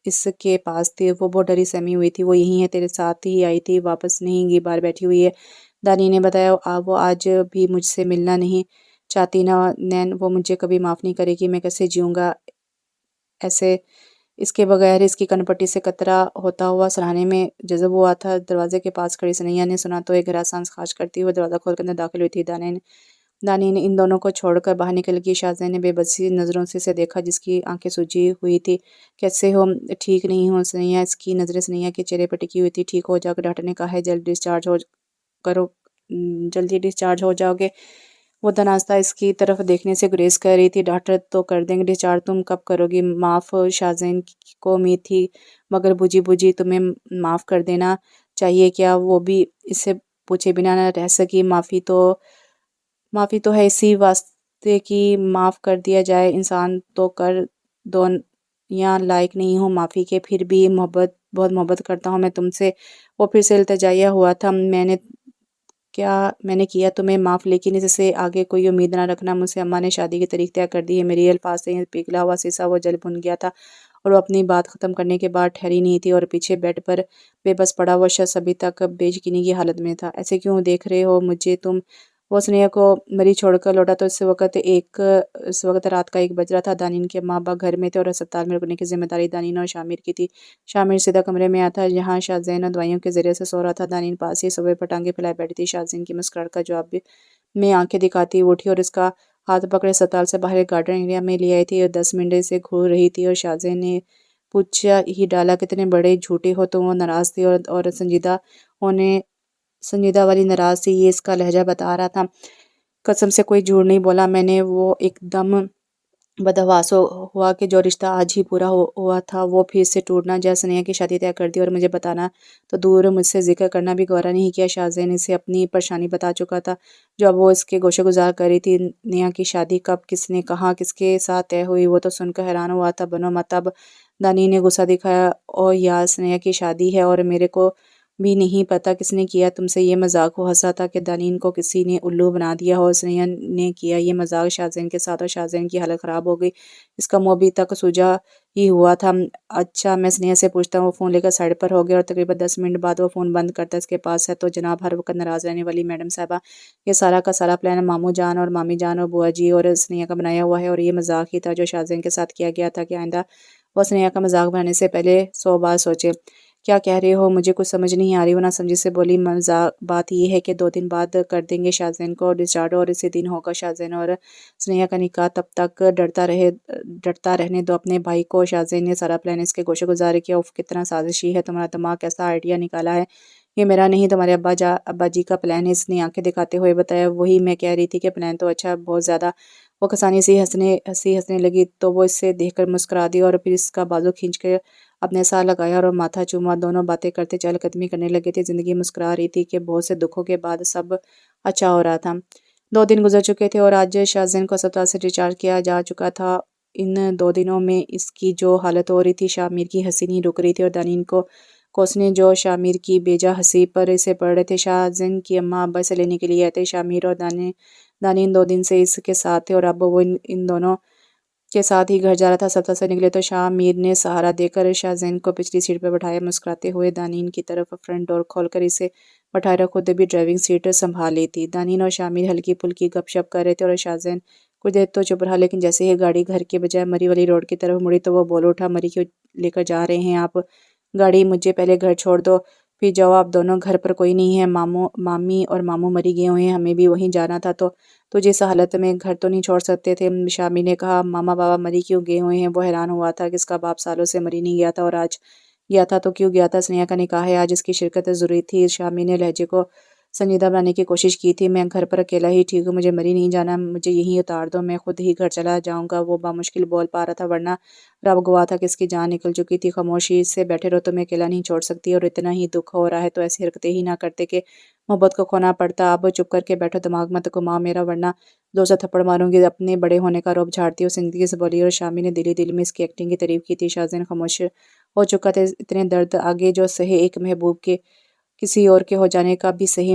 اس کے پاس تھی، وہ بہت ڈری سہمی ہوئی تھی۔ وہ یہیں ہے، تیرے ساتھ ہی آئی تھی، واپس نہیں گئی، باہر بیٹھی ہوئی ہے۔ دانی نے بتایا وہ آج بھی مجھ سے ملنا نہیں چاہتی نا نین، وہ مجھے کبھی معاف نہیں کرے گی، میں کیسے جیوں گا ایسے اس کے بغیر۔ اس کی کن پٹی سے قطرہ ہوتا ہوا سراہنے میں جذب ہوا تھا۔ دروازے کے پاس کھڑی سنیا نے سنا تو ایک گہرا سانس خارج کرتی ہوئے دروازہ کھول کر اندر داخل ہوئی تھی۔ دانی نے ان دونوں کو چھوڑ کر باہر نکل گئی۔ شاہزادے نے بے بسی نظروں سے اسے دیکھا، جس کی آنکھیں سوجی ہوئی تھی۔ کیسے ہو؟ ٹھیک نہیں ہوں سنیا۔ اس کی نظریں سنیا کے چہرے پر ٹکی ہوئی تھی۔ ٹھیک ہو جاؤ گے، ڈاکٹر نے کہا ہے، جلدی ڈسچارج ہو جاؤ گے۔ وہ دناستہ اس کی طرف دیکھنے سے گریز کر رہی تھی۔ ڈاکٹر تو کر دیں گے ڈسچارج، تم کب کرو گی؟ معاف شاہزین کو امید تھی مگر بجھی تمہیں معاف کر دینا چاہیے کیا؟ وہ بھی اس سے پوچھے بنا نہ رہ سکی۔ معافی تو ہے اسی واسطے کہ معاف کر دیا جائے، انسان تو کر دو یا لائق نہیں ہوں معافی کے، پھر بھی بہت محبت کرتا ہوں میں تم سے۔ وہ پھر سے التجائیہ ہوا تھا۔ میں نے کیا تمہیں معاف، لیکن اس سے آگے کوئی امید نہ رکھنا مجھ سے۔ اماں نے شادی کی تاریخ طے کر دی ہے۔ میرے الفاظ سے پگھلا ہوا سیسا وہ جل بھن گیا تھا اور وہ اپنی بات ختم کرنے کے بعد ٹھہری نہیں تھی، اور پیچھے بیڈ پر بے بس پڑا ہوا شخص ابھی تک بے یقینی کی حالت میں تھا۔ ایسے کیوں دیکھ رہے ہو مجھے تم؟ وہ سنیا کو مری چھوڑ کر لوٹا تو اس وقت رات کا 1 بج رہا تھا۔ دانین کے ماں باپ گھر میں تھے اور ہسپتال میں رکنے کی ذمہ داری دانین اور شامر کی تھی۔ شامر سیدھا کمرے میں آتا جہاں شاہزین دوائیوں کے ذریعے سے سو رہا تھا۔ دانین پاس ہی صوبے پر ٹانگیں پھیلائے بیٹھی تھی۔ شاہزین کی مسکراہٹ کا جواب میں آنکھیں دکھاتی وہ اٹھی اور اس کا ہاتھ پکڑے اسپتال سے باہر ایک گارڈن ایریا میں لے آئی تھی، اور 10 منٹ سے گھور رہی تھی، اور شاہزین نے پوچھا ہی ڈالا، کتنے بڑے جھوٹے ہو تم؟ وہ ناراض تھی اور سنجیدہ والی ناراض تھی، یہ اس کا لہجہ بتا رہا تھا۔ قسم سے کوئی جھوٹ نہیں بولا میں نے۔ وہ ایک دم بدحواس ہوا کہ جو رشتہ آج ہی پورا ہوا تھا وہ پھر سے ٹوٹ نہ جائے۔ سنیا کی شادی طے کر دی اور مجھے بتانا تو دور، مجھ سے ذکر کرنا بھی گوارا نہیں کیا۔ شاہزین اسے اپنی پریشانی بتا چکا تھا جو اب وہ اس کے گوشے گزار کر رہی تھی۔ نیا کی شادی کب، کس نے، کہاں، کس کے ساتھ طے ہوئی؟ وہ تو سن کر حیران ہوا تھا۔ بنو مت اب، دانی نے غصہ دکھایا۔ او یار، سنیا کی شادی ہے اور میرے کو بھی نہیں پتا کس نے کیا تم سے یہ مذاق؟ وہ ہنسا تھا کہ دانین کو کسی نے الو بنا دیا ہو۔ سنیا نے کیا یہ مذاق شاہزین کے ساتھ، اور شاہزین کی حالت خراب ہو گئی۔ اس کا منہ ابھی تک سوجا ہی ہوا تھا۔ اچھا، میں سنیا سے پوچھتا ہوں۔ وہ فون لے کر سائڈ پر ہو گیا اور تقریباً 10 منٹ بعد وہ فون بند کرتا۔ اس کے پاس ہے تو جناب ہر وقت ناراض رہنے والی میڈم صاحبہ، یہ سارا کا سارا پلان ماموں جان اور مامی جان اور بوا جی اور سنیا کا بنایا ہوا ہے، اور یہ مذاق ہی تھا جو شاہزین کے ساتھ کیا گیا تھا کہ آئندہ وہ سنیا کا مذاق بنانے سے پہلے 100 بار سوچے۔ کیا کہہ رہے ہو؟ مجھے کچھ سمجھ نہیں آ رہی۔ وہ ناسمجھی سے بولی، بات یہ ہے کہ 2 دن بعد کر دیں گے شاہزین کو ڈسچارج، اور اسی دن ہوگا شاہزین اور سنیا کا نکاح۔ تب تک ڈرتا رہنے دو اپنے بھائی کو۔ شاہزین نے سارا پلان اس کے گوشے گزار کیا۔ اف، کتنا سازشی ہے تمہارا دماغ، کیسا آئیڈیا نکالا ہے؟ یہ میرا نہیں، تمہارے ابا جی کا پلان ہے، اس نے آنکھیں دکھاتے ہوئے بتایا۔ وہی میں کہہ رہی تھی کہ پلان تو اچھا، بہت زیادہ۔ وہ کسانی سی ہنسنے لگی تو وہ اس سے دیکھ کر مسکرا دی، اور پھر اس کا بازو کھینچ کر اپنے ساتھ لگایا اور ماتھا چوما۔ دونوں باتیں کرتے چہل قدمی کرنے لگے تھے۔ زندگی مسکرا رہی تھی کہ بہت سے دکھوں کے بعد سب اچھا ہو رہا تھا۔ 2 دن گزر چکے تھے اور آج شاہزین کو اسپتال سے ڈسچارج کیا جا چکا تھا۔ ان 2 دنوں میں اس کی جو حالت ہو رہی تھی، شامر کی ہنسی نہیں رک رہی تھی، اور دانین کو کوسنے جو شامر کی بیجا ہنسی پر اسے پڑ رہے تھے۔ شاہزین کی اماں ابا اسے لینے کے لیے آئے تھے۔ شامر اور دانین 2 دن سے اس کے ساتھ تھے، اور اب وہ ان دونوں کے ساتھ ہی گھر جا رہا تھا۔ اسپتال سے نکلے تو شامر نے سہارا دے کر شاہزین کو پچھلی سیٹ پر بٹھایا، مسکراتے ہوئے دانین کی طرف فرنٹ ڈور کھول کر اسے بٹھائے اور خود بھی ڈرائیونگ سیٹ سنبھال لی تھی۔ دانین اور شامر ہلکی پھلکی گپ شپ کر رہے تھے، اور شاہزین کچھ دیر تو چپ رہا، لیکن جیسے ہی گاڑی گھر کے بجائے مری والی روڈ کی طرف مڑی تو وہ بول اٹھا، مری کیوں لے کر جا رہے ہیں آپ گاڑی؟ مجھے پہلے گھر چھوڑ دو، پھر جاؤ آپ دونوں، گھر پر کوئی نہیں ہے، مامی اور ماموں مری گئے ہوئے ہیں، ہمیں بھی وہیں جانا تھا، تو تجھے اس حالت میں گھر تو نہیں چھوڑ سکتے تھے؟ شامر نے کہا، ماما بابا مری کیوں گئے ہوئے ہیں؟ وہ حیران ہوا تھا کہ اس کا باپ سالوں سے مری نہیں گیا تھا، اور آج گیا تھا تو کیوں گیا تھا؟ سنیا کا نکاح ہے، آج اس کی شرکت ضروری تھی۔ شامر نے لہجے کو سنجیدہ بنانے کی کوشش کی تھی۔ میں گھر پر اکیلا ہی ٹھیک ہوں، مجھے مری نہیں جانا، مجھے یہیں اتار دو، میں خود ہی گھر چلا جاؤں گا۔ وہ بامشکل بول پا رہا تھا، ورنہ رب گواہ تھا کہ اس کی جان نکل چکی تھی۔ خاموشی سے بیٹھے رہو، تمہیں اکیلا نہیں چھوڑ سکتی، اور اتنا ہی دکھ ہو رہا ہے تو ایسی حرکتیں ہی نہ کرتے کہ محبت کو کھونا پڑتا۔ اب چپ کر کے بیٹھو، دماغ مت گھماؤ میرا، ورنہ 2 سے تھپڑ ماروں گی۔ اپنے بڑے ہونے کا رعب جھاڑتی ہوئی سنجیدگی سے بولی، اور شامر نے دل میں اس کی ایکٹنگ کی تعریف کی تھی۔ شاہزین خاموش ہو چکا تھا۔ اتنے درد آگے جو سہے، ایک محبوب کے کسی اور کے ہو جانے کا بھی سہی